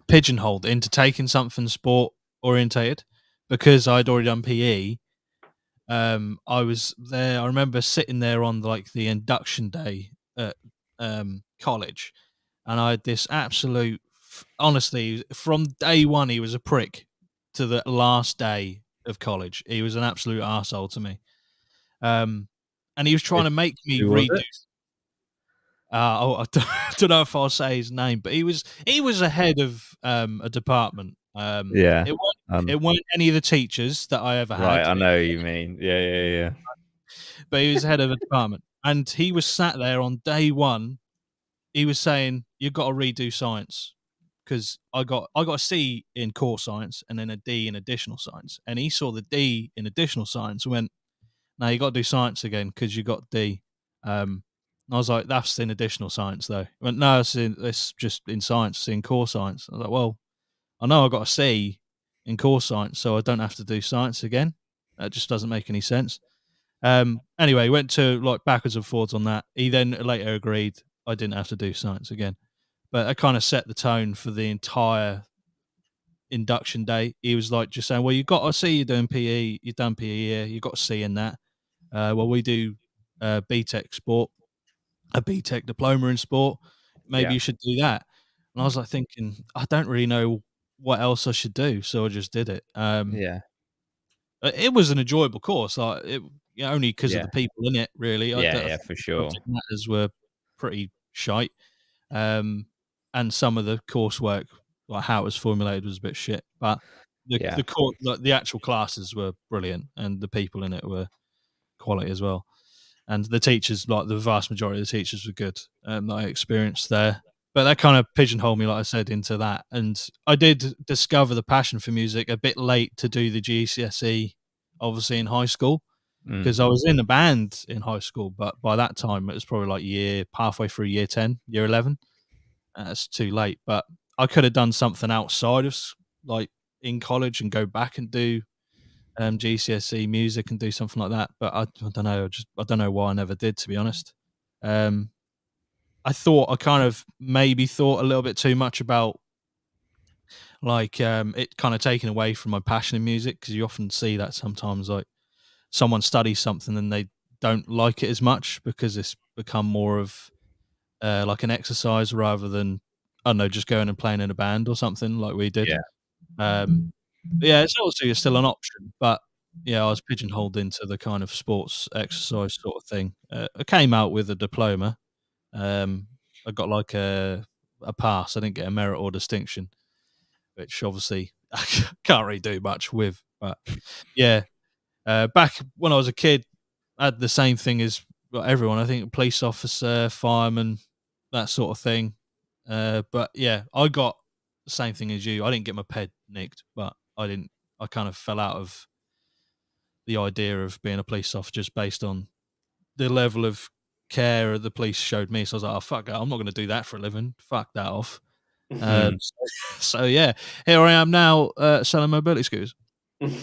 pigeonholed into taking something sport orientated because I'd already done PE. I was there. I remember sitting there on like the induction day at college, and I had this absolute. Honestly, from day one, he was a prick to the last day of college. He was an absolute arsehole to me. And he was trying to make me redo. I don't know if I'll say his name, but he was a head of a department. It weren't any of the teachers that I ever had. Right, I know who you mean. Yeah. But he was head of a department, and he was sat there on day one. He was saying, "You've got to redo science." Because I got a C in core science and then a D in additional science, and he saw the D in additional science and went, "No, you got to do science again because you got D." And I was like, "That's in additional science, though." He went, "No, it's just in science, it's in core science." I was like, "Well, I know I got a C in core science, so I don't have to do science again. That just doesn't make any sense." Anyway, went to like backwards and forwards on that. He then later agreed I didn't have to do science again. But that kind of set the tone for the entire induction day. He was like just saying, "Well, you've got to see you're doing PE. You've done PE here. You've got to see in that. Well, we do BTEC sport, a BTEC diploma in sport. Maybe you should do that." And I was like thinking, I don't really know what else I should do, so I just did it. It was an enjoyable course, like only because of the people in it. Really, For sure. Subject matters were pretty shite. And some of the coursework, like how it was formulated, was a bit shit. But the actual classes were brilliant, and the people in it were quality as well. And the teachers, like the vast majority of the teachers, were good that I experienced there. But that kind of pigeonholed me, like I said, into that. And I did discover the passion for music a bit late to do the GCSE, obviously in high school, because I was in a band in high school. But by that time, it was probably like halfway through year 10, year 11. It's too late. But I could have done something outside of like in college and go back and do GCSE music and do something like that. But I don't know. I don't know why I never did, to be honest. I kind of maybe thought a little bit too much about like it kind of taken away from my passion in music, because you often see that sometimes, like someone studies something and they don't like it as much because it's become more of like an exercise rather than, I don't know, just going and playing in a band or something like we did. But yeah, it's obviously still an option, but yeah, I was pigeonholed into the kind of sports exercise sort of thing. I came out with a diploma. I got like a pass. I didn't get a merit or distinction, which obviously I can't really do much with. But yeah, back when I was a kid, I had the same thing as everyone. I think police officer, fireman, that sort of thing. But yeah, I got the same thing as you. I didn't get my ped nicked, but I kind of fell out of the idea of being a police officer just based on the level of care the police showed me. So I was like, oh, fuck that. I'm not going to do that for a living. Fuck that off. So yeah, here I am now selling mobility scooters. That's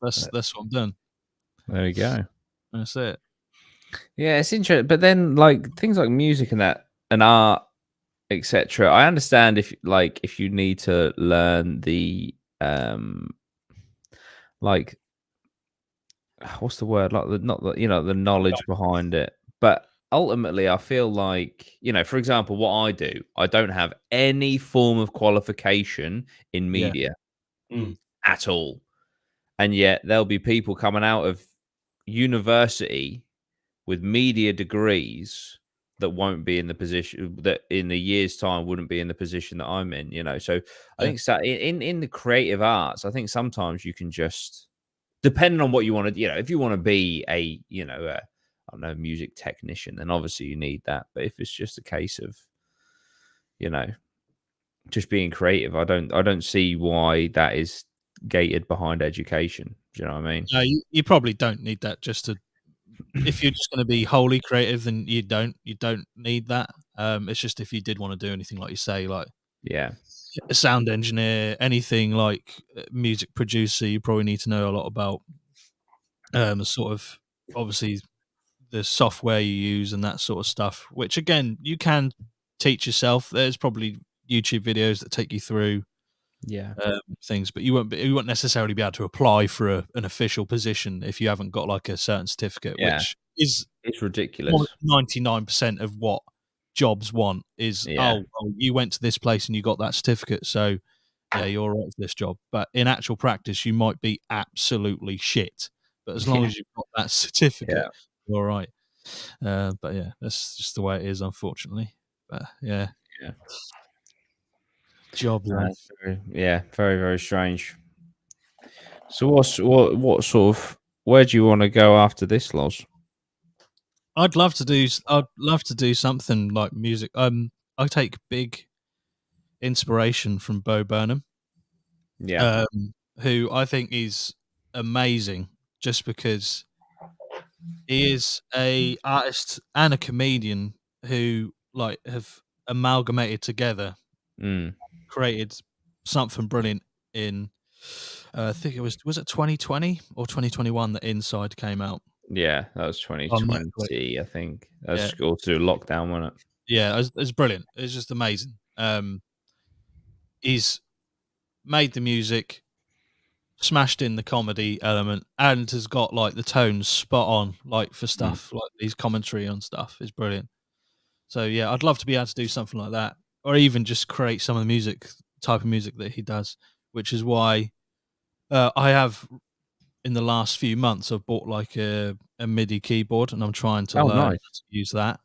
what I'm doing. There we go. That's it. Yeah, it's interesting. But then, like things like music and that and art, etc. I understand if you need to learn the like what's the word, like the knowledge behind it. But ultimately, I feel like, for example, what I do, I don't have any form of qualification in Yeah. media at all, and yet there'll be people coming out of university with media degrees that won't be in the position that in a year's time wouldn't be in the position that I'm in, So I think in the creative arts, I think sometimes you can just, depending on what you want to, if you want to be a, I don't know, music technician, then obviously you need that. But if it's just a case of, just being creative, I don't see why that is gated behind education. Do you know what I mean? No, you probably don't need that just to. If you're just going to be wholly creative, then you don't need that. It's just if you did want to do anything, like you say, like a sound engineer, anything like music producer, you probably need to know a lot about sort of obviously the software you use and that sort of stuff. Which again, you can teach yourself. There's probably YouTube videos that take you through things, but you won't necessarily be able to apply for an official position if you haven't got like a certain certificate, which is it's ridiculous. 99% of what jobs want is well, you went to this place and you got that certificate, so yeah, you're all right for this job. But in actual practice, you might be absolutely shit, but as long as you've got that certificate, you're all right. But yeah, that's just the way it is, unfortunately. But yeah. Job very, very, very strange. So what sort of, where do you want to go after this, Loz? I'd love to do something like music. I take big inspiration from Bo Burnham. Who I think is amazing just because he is a artist and a comedian who like have amalgamated together, created something brilliant in I think it was it 2020 or 2021 that Inside came out? Yeah, that was 2020, I think. That was all through lockdown, wasn't it? Yeah, it was brilliant. It's just amazing. He's made the music, smashed in the comedy element, and has got like the tones spot on, like for stuff like his commentary on stuff is brilliant. So yeah, I'd love to be able to do something like that, or even just create some of the type of music that he does, which is why I have in the last few months I've bought like a MIDI keyboard, and I'm trying to learn how to use that.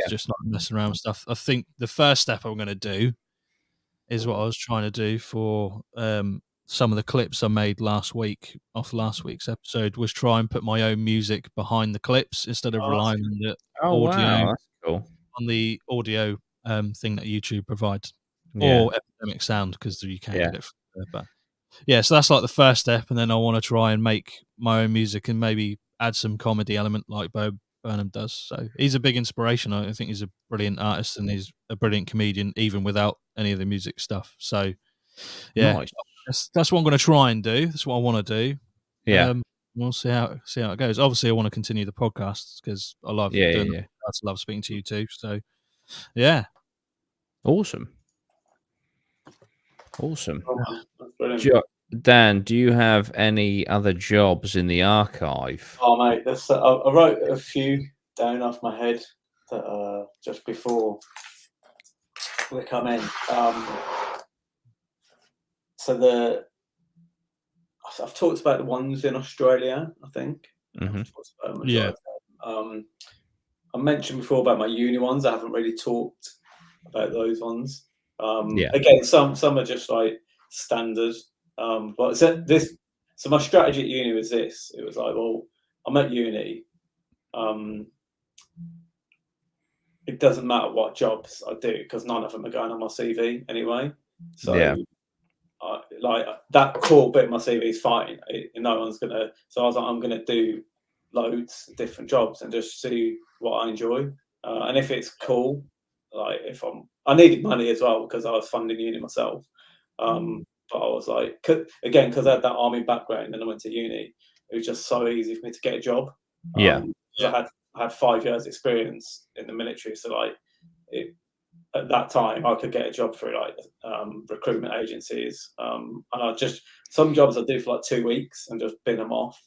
Just not messing around with stuff. I think the first step I'm going to do is what I was trying to do for some of the clips I made last week off last week's episode, was try and put my own music behind the clips instead of relying on the audio That's cool. on the audio thing that YouTube provides, Yeah. or Epidemic Sound, because you can Yeah. get it from there. But yeah, so that's like the first step, and then I want to try and make my own music and maybe add some comedy element like Bo Burnham does. So he's a big inspiration. I think he's a brilliant artist and he's a brilliant comedian, even without any of the music stuff. So yeah, Nice. that's what I'm going to try and do. That's what I want to do. Yeah. We'll see how it goes. Obviously, I want to continue the podcast because I love doing Yeah. it. I love speaking to you too. So yeah, Awesome. That's brilliant. Dan, do you have any other jobs in the archive? Oh mate, I wrote a few down off my head that just before we come in. So I've talked about the ones in Australia, I think. Mhm. I've talked about them, Yeah. I mentioned before about my uni ones. I haven't really talked about those ones. Yeah. Again, some are just like standard. But so my strategy at uni was this. It was like, well, I'm at uni. It doesn't matter what jobs I do because none of them are going on my CV anyway. So Yeah. like that core bit of my CV is fine. No one's gonna. So I was like, I'm gonna do loads of different jobs and just see what I enjoy. And if it's cool, like I needed money as well because I was funding uni myself. But I was like, again, because I had that army background and I went to uni, it was just so easy for me to get a job. Yeah. I had 5 years experience in the military, so like at that time I could get a job through like recruitment agencies, and some jobs I do for like 2 weeks and just bin them off.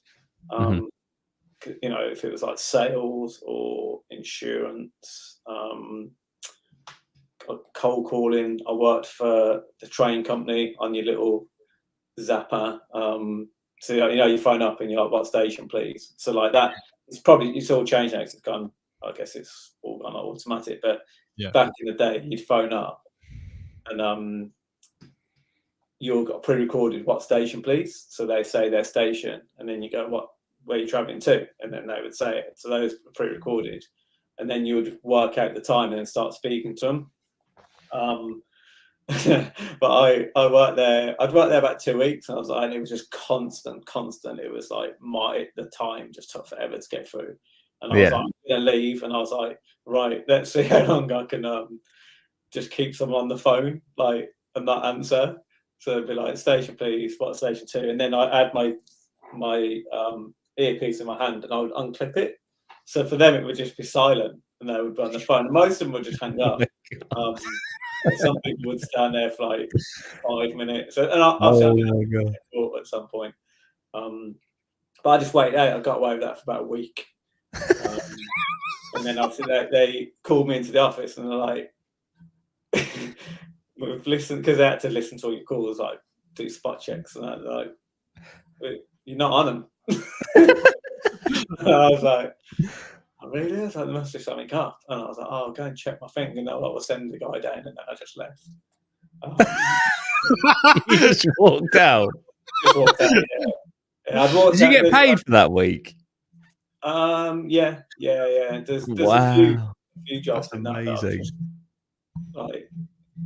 You know, if it was like sales or insurance, cold calling. I worked for the train company on your little zapper. So you know, you phone up and you're like, "What station, please?" So like that, it's all changed now. 'Cause it's gone. I guess it's all gone automatic. But back in the day, you'd phone up and you've got pre-recorded what station, please. So they say their station, and then you go, where are you travelling to? And then they would say it. So those were pre-recorded, and then you would work out the time and then start speaking to them. But I worked there. I'd worked there about 2 weeks, and and it was just constant. It was like the time just took forever to get through, and I was like, I'm gonna leave, and I was like, right, let's see how long I can just keep someone on the phone, like, and not answer. So it'd be like, station, please, what station to? And then I had my earpiece in my hand, and I would unclip it. So for them, it would just be silent, and they would be on the phone. And most of them would just hang up. Some people would stand there for like 5 minutes, and I at some point. But I just waited out. I got away with that for about a week, and then obviously they called me into the office, and they're like, "We've listened," because they had to listen to all your calls, like do spot checks, and they're like, "You're not on them." And I was like, "Oh, really?" I was like, "There must be something up." And I was like, "Oh, I'll go and check my thing." And I was sending the guy down, and then I just left. You just walked out. Did you get paid for that week? Yeah. There's a few jobs. That's amazing. Like,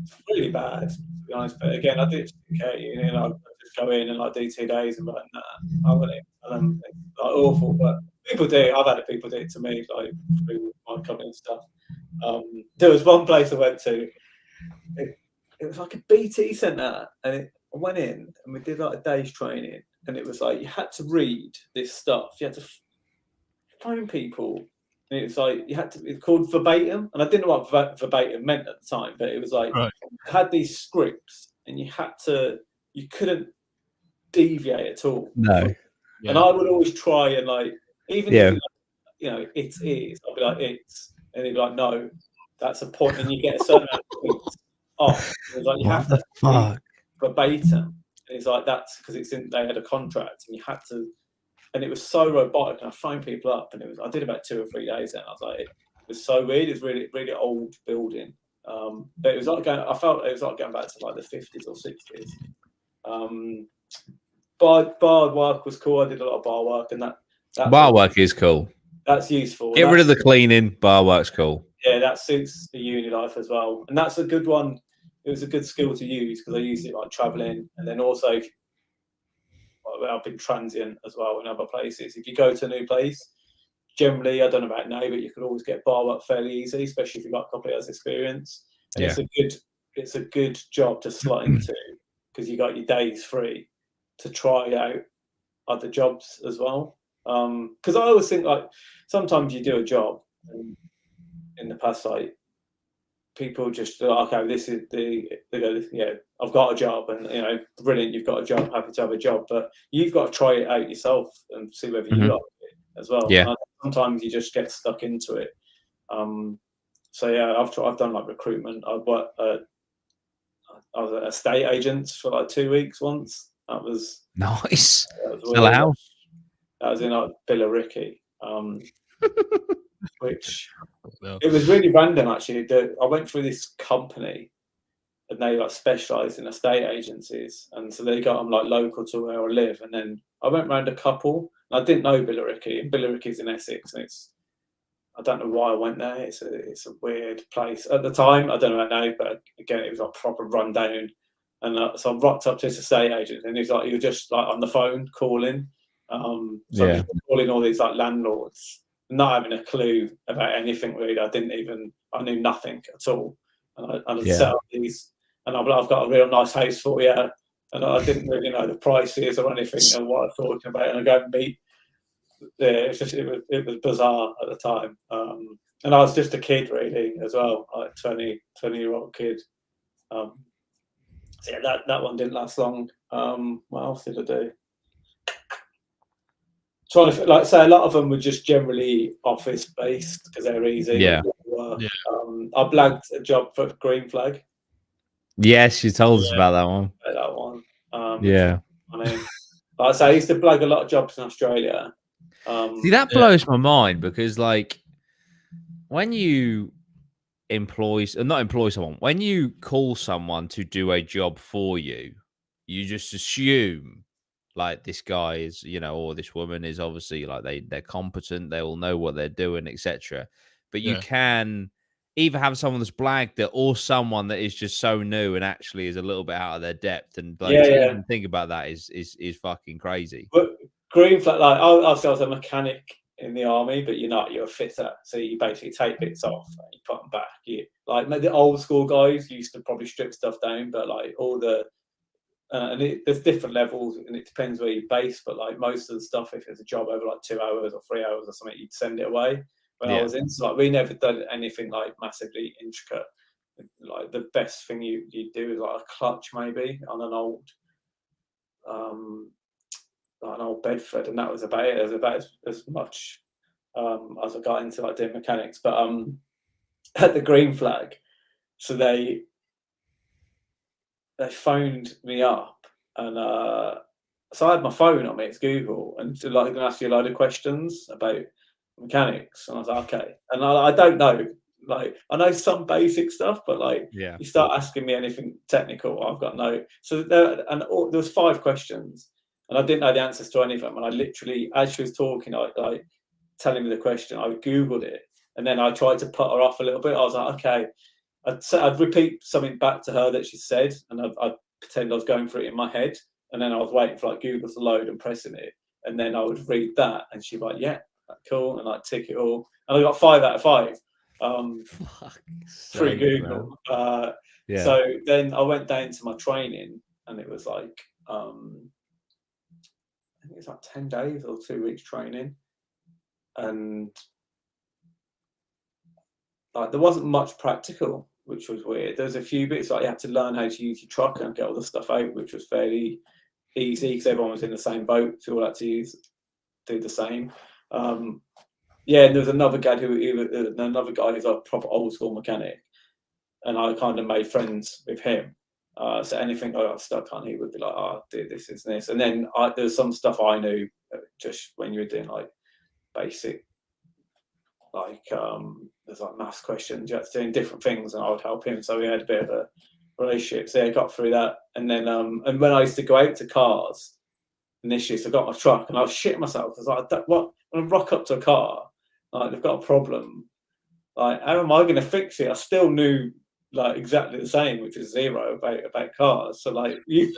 it's really bad, to be honest. But again, I did care, you know, I just go in and like do 2 days and be like, nah, I'm gonna. It's like awful, but people do. I've had people do it to me, like through my company and stuff. There was one place I went to. It was like a BT centre, and I went in and we did like a day's training, and it was like you had to read this stuff. You had to phone people. And it was like it's called verbatim, and I didn't know what verbatim meant at the time, but it was like you had these scripts, and you couldn't deviate at all. No. And I would always try and like, even if it is, I'd be like, it's, and they'd be like, no, that's a point, and you get a certain amount of points off. It's like you have to read verbatim. And it's like that's because they had a contract, and you had to. And it was so robotic, and I phoned people up, and I did about 2 or 3 days, and I was like, it was so weird. It's really, really old building, But it was like I felt it was like going back to like the 50s or 60s. Bar work was cool. I did a lot of bar work, and that's bar work is cool. That's useful. Get rid of the cleaning. Bar work's cool. Yeah, that suits the uni life as well, and that's a good one. It was a good skill to use because I used it like traveling, and then also I've been transient as well in other places. If you go to a new place, generally, I don't know about now, but you could always get bar work fairly easy, especially if you've got a couple of years experience. And it's a good job to slot into because you got your days free to try out other jobs as well. Because I always think like sometimes you do a job and in the past, like people just like, okay, this is they go, yeah, I've got a job, and brilliant, you've got a job, happy to have a job, but you've got to try it out yourself and see whether you like it as well. Yeah. Sometimes you just get stuck into it. So yeah, I've done like recruitment. I was an estate agent for like 2 weeks once. That was nice. Sell a house. That was in like Billericay, which it was really random actually. I went through this company, and they like specialised in estate agencies, and so they got them like local to where I live. And then I went round a couple. And I didn't know Billericay, and Billericay's in Essex, and I don't know why I went there. It's a weird place at the time. I don't know about now, but again, it was like proper rundown. And so I rocked up to this estate agent, and he's like, "You're just like on the phone calling." So I'm calling all these like landlords, not having a clue about anything really. I knew nothing at all. And I set up these, and I've got a real nice house for you. And I didn't really know the prices or anything or what I was talking about. And I go and meet. Yeah, it was bizarre at the time. And I was just a kid really as well, like 20-year-old kid. So yeah, that one didn't last long. What else did I do? Trying to like say a lot of them were just generally office based because they're easy. Yeah. I blagged a job for Green Flag. Yes, you told us about that one. That one. Yeah. Like I say, I used to blag a lot of jobs in Australia. See, that blows my mind because, like, when you not employ someone, when you call someone to do a job for you, you just assume like this guy is, or this woman is obviously like they're competent, they will know what they're doing, etc. But you can either have someone that's blagged it or someone that is just so new and actually is a little bit out of their depth. And like to even think about that is fucking crazy. But Green Flag, like I was a mechanic in the army, but you're a fitter, so you basically take bits off and you put them back. You like the old school guys used to probably strip stuff down, but like all the there's different levels, and it depends where you're based. But like most of the stuff, if it's a job over like 2 hours or 3 hours or something, you'd send it away. When I was in, so like we never done anything like massively intricate. Like the best thing you do is like a clutch maybe on an old Bedford, and that was about it. It was about as much as I got into like doing mechanics. But at the Green Flag, so they phoned me up, and so I had my phone on me. It's Google, and so like going to ask you a load of questions about mechanics, and I was like, okay. And I don't know, like I know some basic stuff, but like you start asking me anything technical, I've got no. So there was 5 questions, and I didn't know the answers to any of them. And I literally, as she was talking, like telling me the question, I Googled it, and then I tried to put her off a little bit. I was like, okay. I'd repeat something back to her that she said, and I'd pretend I was going through it in my head, and then I was waiting for like Google to load and pressing it, and then I would read that, and she'd be like, "Yeah, cool," and I'd tick it all, and I got 5 out of 5 through Google. So then I went down to my training, and it was like I think it's like 10 days or 2 weeks training, and like there wasn't much practical, which was weird. There's a few bits like you had to learn how to use your truck and get all the stuff out, which was fairly easy because everyone was in the same boat, so we all had to do the same. And there was another guy who's a proper old school mechanic, and I kind of made friends with him. So anything I got stuck on, he would be like, "Oh, do this, this, and this." And then there's some stuff I knew just when you were doing like basic like there's like maths questions, you had to do different things, and I would help him. So we had a bit of a relationship. So yeah, I got through that, and then and when I used to go out to cars initially, so I got my truck, and I was shitting myself. I was like, what? When I rock up to a car, like they've got a problem, like how am I going to fix it? I still knew like exactly the same, which is zero about cars. So like you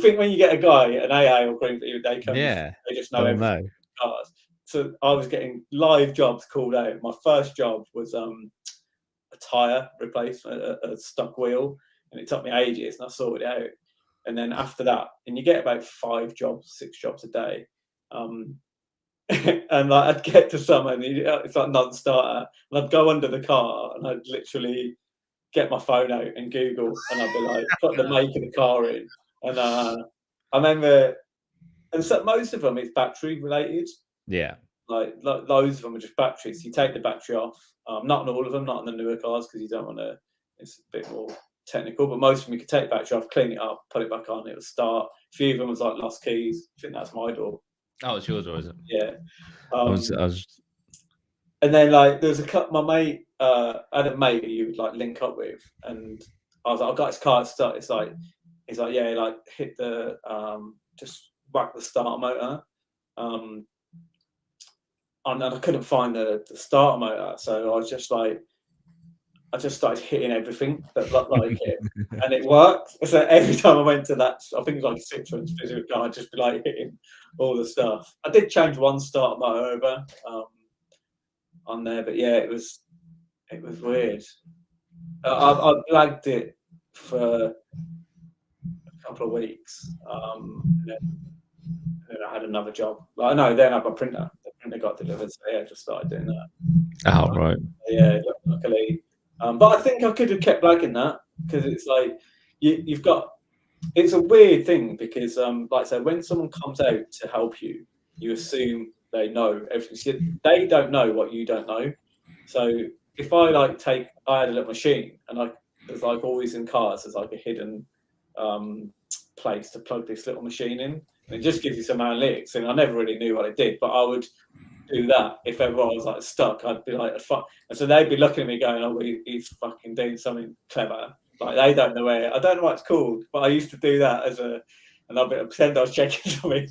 think when you get a guy, an AA or green, they come, they just know everything about cars. So I was getting live jobs called out. My first job was a tire replacement, a stuck wheel, and it took me ages, and I sorted it out. And then after that, and you get about 5 jobs, 6 jobs a day. And like I'd get to someone, it's like non-starter, and I'd go under the car, and I'd literally get my phone out and Google, and I'd be like, put the make of the car in. And I remember, and so most of them is battery related. Yeah. Like loads of them are just batteries. You take the battery off. Not all of them, not on the newer cars, because you don't want to. It's a bit more technical, but most of them you could take the battery off, clean it up, put it back on, it would start. A few of them was like lost keys. I think that's my door. Oh, it's yours, or is it? Yeah. I was... And then like there was a cut. My mate, I had a mate who you would like link up with, and I was like, I got his car to start. It's like, he's like, yeah, like hit the just whack the starter motor. And I couldn't find the starter motor, so I just started hitting everything that looked like it, and it worked. So every time I went to that, I think it was like a Cyprus physical car, I'd just be like hitting all the stuff. I did change one starter motor over on there, but yeah, it was weird. I blagged it for a couple of weeks, and then I had another job. Like, no, then I had my printer. The printer got delivered, so yeah, I just started doing that. Oh, right. Yeah, luckily. But I think I could have kept blagging that, because it's like you've got. It's a weird thing, because like I said, when someone comes out to help you, you assume they know everything. So they don't know what you don't know. So if I I had a little machine, and there's like always in cars, there's like a hidden place to plug this little machine in. And it just gives you some analytics, and I never really knew what it did, but I would do that if everyone was like stuck. I'd be like, fuck, and so they'd be looking at me going, "Oh, he's fucking doing something clever." Like they don't know I don't know what it's called, but I used to do that and I'd pretend I was checking something,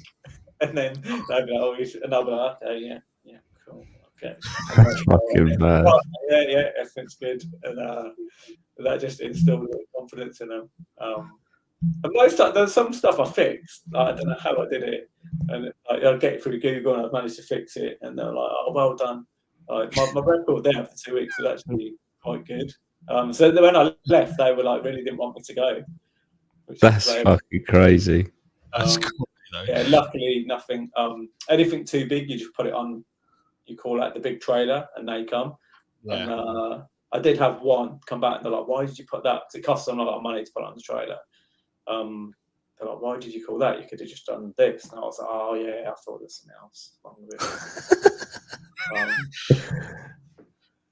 and then they'd be like, "Oh," and I'd be like, "Okay, yeah, cool, okay." That's fucking bad. Yeah, everything's good, and that just instilled confidence in them. And most there's some stuff I fixed. I don't know how I did it, and I'd get it through Google, and I'd managed to fix it, and they're like, "Oh, well done." My record there for 2 weeks was actually quite good. So when I left, they were like, really didn't want me to go. That's fucking crazy. That's cool. Yeah, luckily nothing. Anything too big, you just put it on. You call out the big trailer, and they come. Yeah. And I did have one come back, and they're like, "Why did you put that?" Because it costs them a lot of money to put it on the trailer. They're like, "Why did you call that? You could have just done this." And I was like, "Oh yeah, I thought there's something else wrong with it."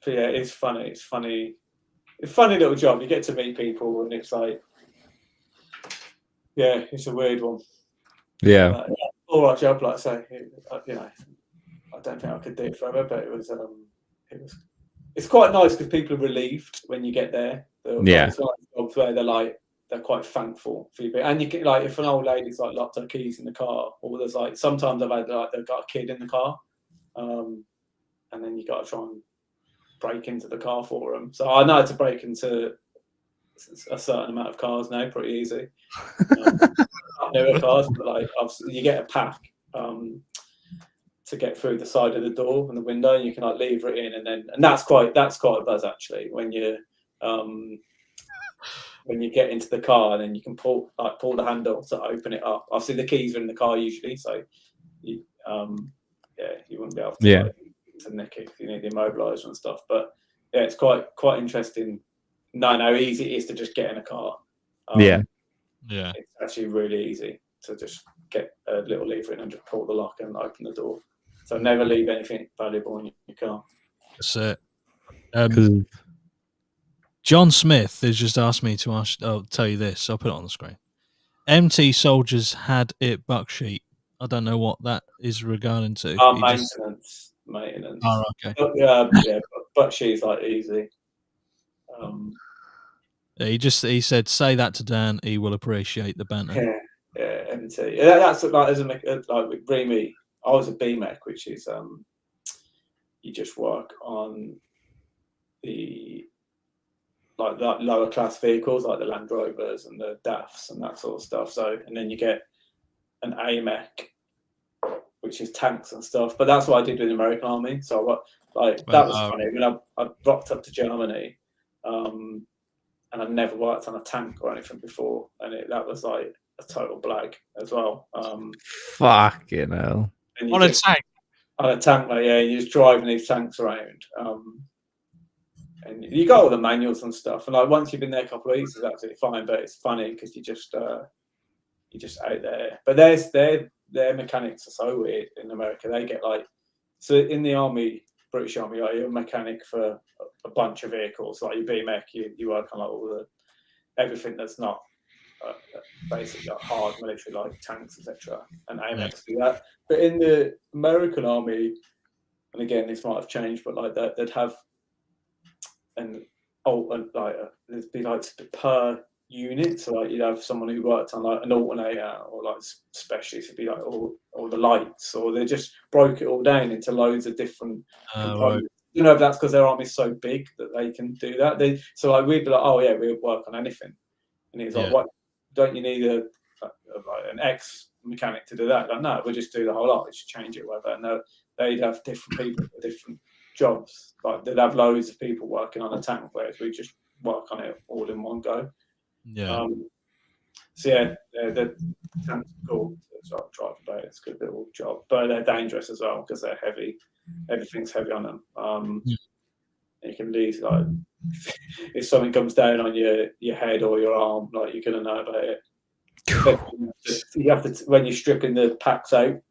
But yeah, it's funny. It's funny. It's a funny little job. You get to meet people, and it's like, yeah, it's a weird one. Yeah. All right job, like I say, you know, I don't think I could do it forever, but it's quite nice because people are relieved when you get there. Yeah. It's like jobs where they're quite thankful for you, and you get like if an old lady's like locked her keys in the car, or there's like sometimes I've had like they've got a kid in the car, and then you got to try and break into the car for them. So I know how to break into a certain amount of cars now, pretty easy. Newer cars, but like you get a pack to get through the side of the door and the window, and you can like lever it in, and that's quite a buzz actually when you get into the car, and then you can pull the handle to open it up. Obviously the keys are in the car usually, so you wouldn't be able to to nick it if you need the immobilizer and stuff. But yeah, it's quite interesting. No, easy it is to just get in a car. Yeah, it's actually really easy to just get a little lever in and just pull the lock and open the door. So never leave anything valuable in your car. That's it. John Smith has just asked me to I'll tell you this. I'll put it on the screen. MT soldiers had it buck sheet. I don't know what that is regarding to. Maintenance. maintenance. Oh, okay. But she's like easy. Yeah, he said, say that to Dan. He will appreciate the banter. Yeah, MT. That's like as like with Remy. I was a BMEC, which is you just work on the like lower class vehicles, like the Land Rovers and the DAFs and that sort of stuff. So, and then you get an AMEC, which is tanks and stuff. But that's what I did with the American Army. So that was funny. When I rocked up to Germany, and I'd never worked on a tank or anything before, and that was like a total blag as well. Fucking hell. On a tank? On a tank, like, yeah, you're just driving these tanks around. And you got all the manuals and stuff. And like once you've been there a couple of weeks, it's absolutely fine. But it's funny because you're just out there. But their mechanics are so weird in America. They get like, so in the army, British Army, like you're a mechanic for a bunch of vehicles. Like your BMEC, you work on like everything that's not basically like hard military, like tanks, etc. And AMEX do that. But in the American Army, and again, this might have changed, but like that, they'd have there'd be like per unit. So like you'd have someone who worked on like an alternator or like specialists. It'd be like all the lights, or they just broke it all down into loads of different components. Right. You know, if that's because their army's so big that they can do that. So like we'd be like, oh yeah, we would work on anything, and he's like, what? Don't you need an ex mechanic to do that? Like, no, we'll just do the whole lot. We just change it, whatever. And they'd have different people for different jobs. Like they'd have loads of people working on a tank, whereas we just work on it all in one go. Yeah. The tanks are cool to drive about. It's a good little job, but they're dangerous as well because they're heavy. Everything's heavy on them. You can lose, like, if something comes down on your head or your arm, like you're gonna know about it. You have to, when you're stripping the packs out, you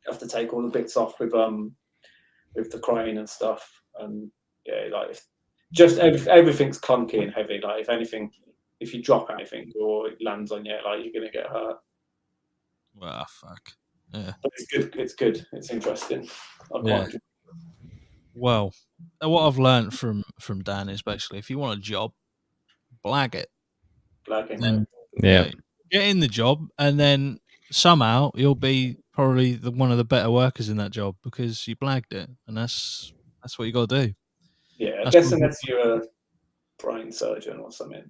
have to take all the bits off with the crane and stuff. And yeah, like just everything's clunky and heavy. Like if you drop anything or it lands on you, like you're gonna get hurt. Well, fuck. Yeah. But it's good. It's good. It's interesting. Well, what I've learned from Dan is basically if you want a job, blag it. Yeah. Get in the job, and then somehow you'll be probably one of the better workers in that job because you blagged it, and that's what you got to do. Yeah, I guess unless you're a brain surgeon or something.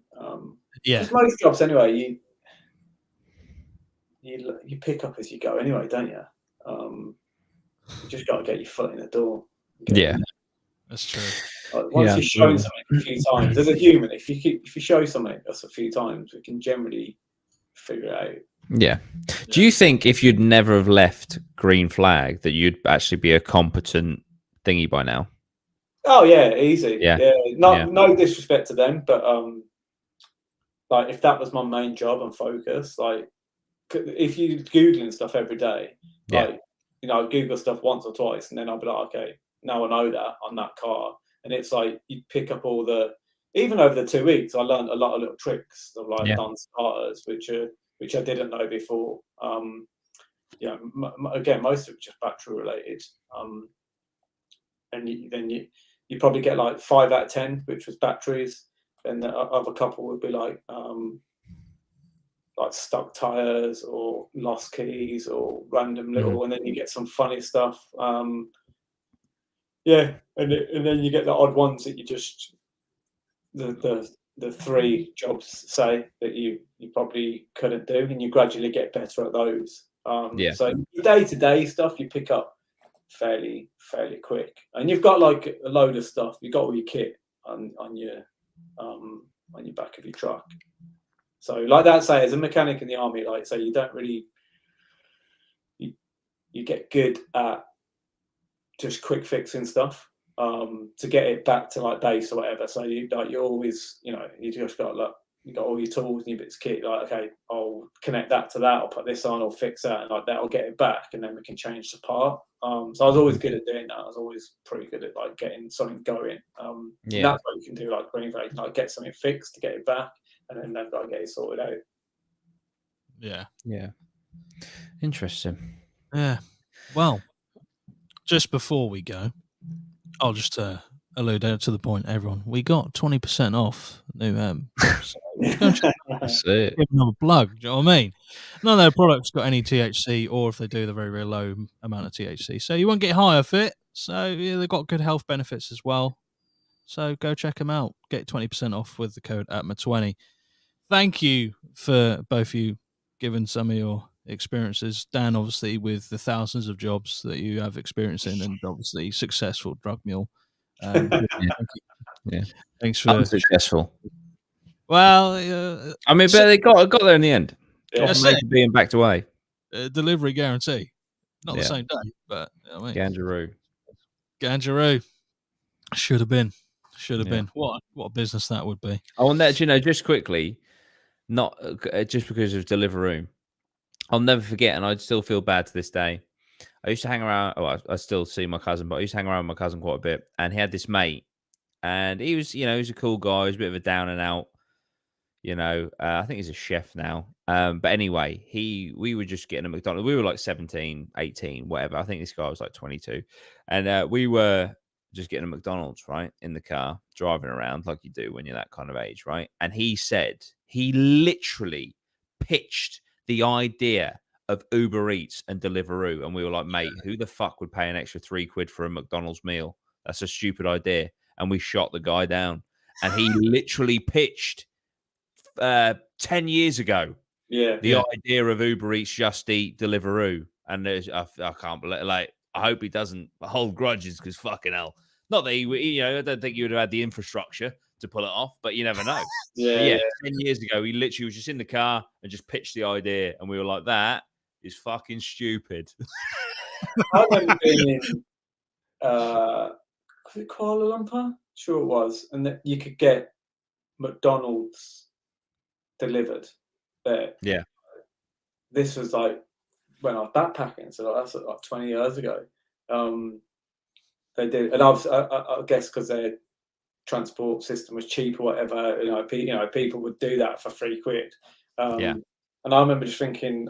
Yeah. Because most jobs anyway, you pick up as you go anyway, don't you? You just got to get your foot in the door. Yeah, that's true. Like once you've shown something a few times, as a human, if you show something us a few times, we can generally figure it out. Yeah. Do you think if you'd never have left Green Flag that you'd actually be a competent thingy by now? Oh yeah, easy. Yeah. No disrespect to them, but like if that was my main job and focus, like if you Googling stuff every day, like I'd Google stuff once or twice, and then I'd be like, okay, now I know that on that car, and it's like you pick up all the. Even over the 2 weeks, I learned a lot of little tricks of like non-starters, which I didn't know before. Again, most of it just battery related. And then you probably get like 5 out of 10, which was batteries. Then the other couple would be like stuck tires or lost keys or random little, and then you get some funny stuff. And then you get the odd ones that you just the 3 jobs say that you probably couldn't do, and you gradually get better at those. So day-to-day stuff you pick up fairly quick, and you've got like a load of stuff. You've got all your kit on your back of your truck. So like that, say as a mechanic in the army, like so you don't really you get good at just quick fixing stuff. To get it back to like base or whatever. So you're always, you just got you got all your tools and your bits of kit. Like, okay, I'll connect that to that. I'll put this on. I'll fix that, and like that, I'll get it back, and then we can change the part. So I was always good at doing that. I was always pretty good at like getting something going. That's what you can do. Like Green Flag, like get something fixed to get it back, and then they've got to get it sorted out. Yeah. Interesting. Yeah. Well. just before we go, I'll just allude to the point, everyone. We got 20% off Newhemp. So just go and check That's it. give them a plug. Do you know what I mean? None of their products got any THC, or if they do, they're very, very low amount of THC. So you won't get high off it. So yeah, they've got good health benefits as well. So go check them out. Get 20% off with the code APMA20. Thank you for both of you giving some of your experiences. Dan, obviously, with the thousands of jobs that you have experience in, and obviously successful drug mule. Thank you. Yeah. Thanks for Unsuccessful. Well, I mean, but they got there in the end. Yeah. Off later being backed away. Delivery guarantee. Not the same day, but you know what I mean. Ganjaroo. Should have been. What a business that would be. I want that, just quickly, not just because of Deliveroo. I'll never forget, and I still feel bad to this day. I used to hang around. Oh, I still see my cousin, but I used to hang around with my cousin quite a bit. And he had this mate, and he was, he was a cool guy. He was a bit of a down and out. I think he's a chef now. But anyway, we were just getting a McDonald's. We were like 17, 18, whatever. I think this guy was like 22. And we were just getting a McDonald's, right? In the car, driving around like you do when you're that kind of age, right? And he said, he literally pitched the idea of Uber Eats and Deliveroo. And we were like, mate, who the fuck would pay an extra £3 for a McDonald's meal? That's a stupid idea. And we shot the guy down. And he literally pitched 10 years ago, the idea of Uber Eats, Just Eat, Deliveroo, and I can't believe, like, I hope he doesn't hold grudges, because fucking hell, not that he, I don't think he would have had the infrastructure to pull it off, but you never know. Yeah. 10 years ago, he literally was just in the car and just pitched the idea, and we were like, that is fucking stupid. I remember being in was it Kuala Lumpur? Sure it was, and that you could get McDonald's delivered there. Yeah. This was like when I was backpacking, so that's like 20 years ago. They did, and I guess because their transport system was cheap or whatever, people would do that for £3. And I remember thinking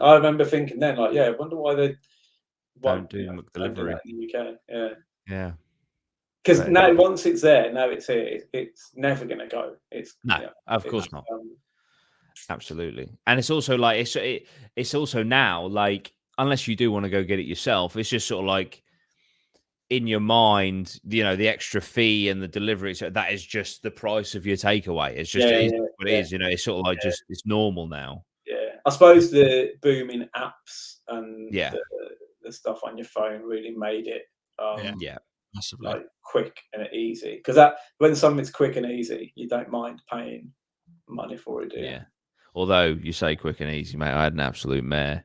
then, like, I wonder why they don't do McDelivery in the UK. Yeah. Because now, once it's there, now it's here. It's never going to go. Of course not. Absolutely. And it's also like it's also now, like, unless you do want to go get it yourself, it's just sort of like in your mind, the extra fee and the delivery, so that is just the price of your takeaway. It's just what it is. It's sort of like just it's normal now. Yeah, I suppose the booming apps and the stuff on your phone really made it massively, like, quick and easy. Because that when something's quick and easy, you don't mind paying money for it. Although you say quick and easy, mate, I had an absolute mare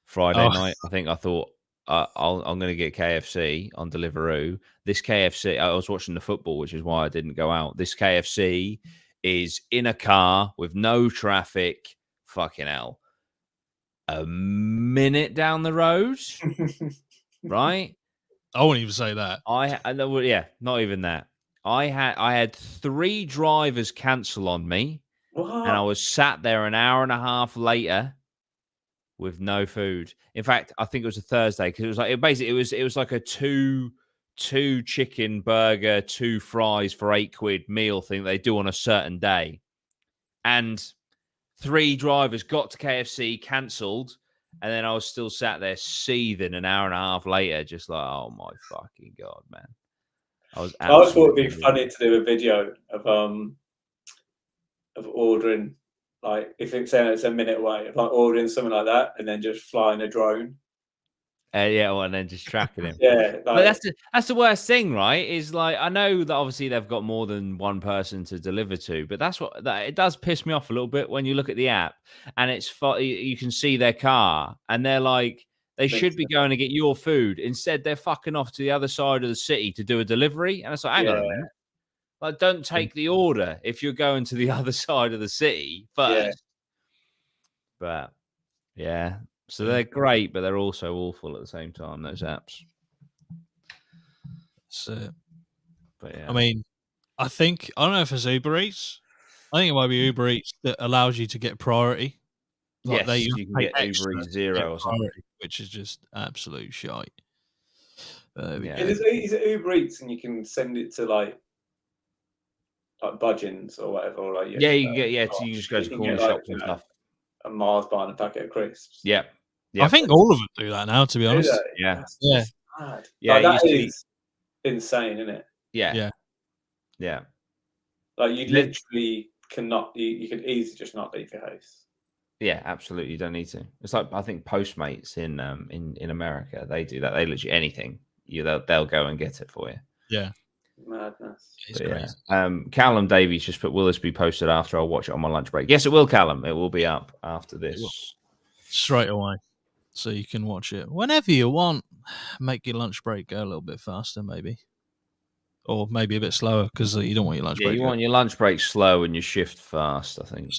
Friday night. I think I thought I'm going to get KFC on Deliveroo. This KFC, I was watching the football, which is why I didn't go out. This KFC is in a car with no traffic. Fucking hell. A minute down the road, right? I wouldn't even say that. Not even that. I had 3 drivers cancel on me. What? And I was sat there an hour and a half later with no food. In fact, I think it was a Thursday, because it was like it was like a two chicken burger, 2 fries for £8 meal thing they do on a certain day. And 3 drivers got to KFC, cancelled, and then I was still sat there seething an hour and a half later, just like, oh my fucking God, man. I thought it'd be funny to do a video of ordering, like, if it's a minute away, of like ordering something like that and then just flying a drone. And then just tracking him. But that's the worst thing, right? Is like, I know that obviously they've got more than one person to deliver to, but it does piss me off a little bit when you look at the app and you can see their car and they're like, they should be going to get your food. Instead, they're fucking off to the other side of the city to do a delivery. And it's like, hang on a minute. Like, don't take the order if you're going to the other side of the city first. But so they're great, but they're also awful at the same time, those apps. So, but I mean, I don't know if it's Uber Eats. I think it might be Uber Eats that allows you to get priority. Like you can get Uber Eats Zero or something, which is just absolute shite. Yeah. Is it Uber Eats and you can send it to like Budgeons or whatever? Or like Yeah, you can get so you just go you to can corner get, like, shops and stuff. a Mars bar and a packet of crisps. Yeah. I think all of them do that now, to be Do honest. they? Yeah. That's Yeah. mad. Yeah, Like, it that used to be- is insane, isn't it? Yeah. Yeah. Yeah. Like you Lit- literally cannot. You could easily just not leave your house. Yeah, absolutely. You don't need to. It's like I think Postmates in America, they do that. They literally anything. They'll go and get it for you. Yeah. Madness. It's But crazy. yeah. Callum Davies just put, will this be posted after? I'll watch it on my lunch break. Yes, it will, Callum. It will be up after this. Straight away. So you can watch it whenever you want. Make your lunch break go a little bit faster, maybe. Or maybe a bit slower, because you don't want your lunch Yeah, break. you want your lunch break slow and your shift fast, I think.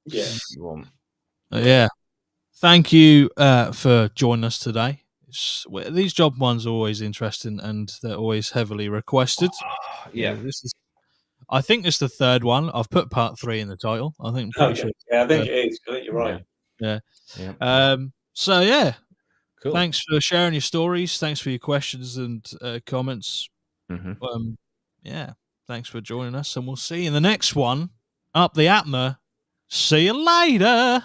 Yeah. You want. Yeah. Thank you for joining us today. These job ones are always interesting, and they're always heavily requested. Yeah. I think it's the third one. I've put part 3 in the title. I think. I'm pretty sure. Yeah, I think it is. I think you're right. Yeah. Yeah. So yeah. Cool. Thanks for sharing your stories. Thanks for your questions and comments. Mm-hmm. Yeah. Thanks for joining us, and we'll see you in the next one. Up the APMA. See you later.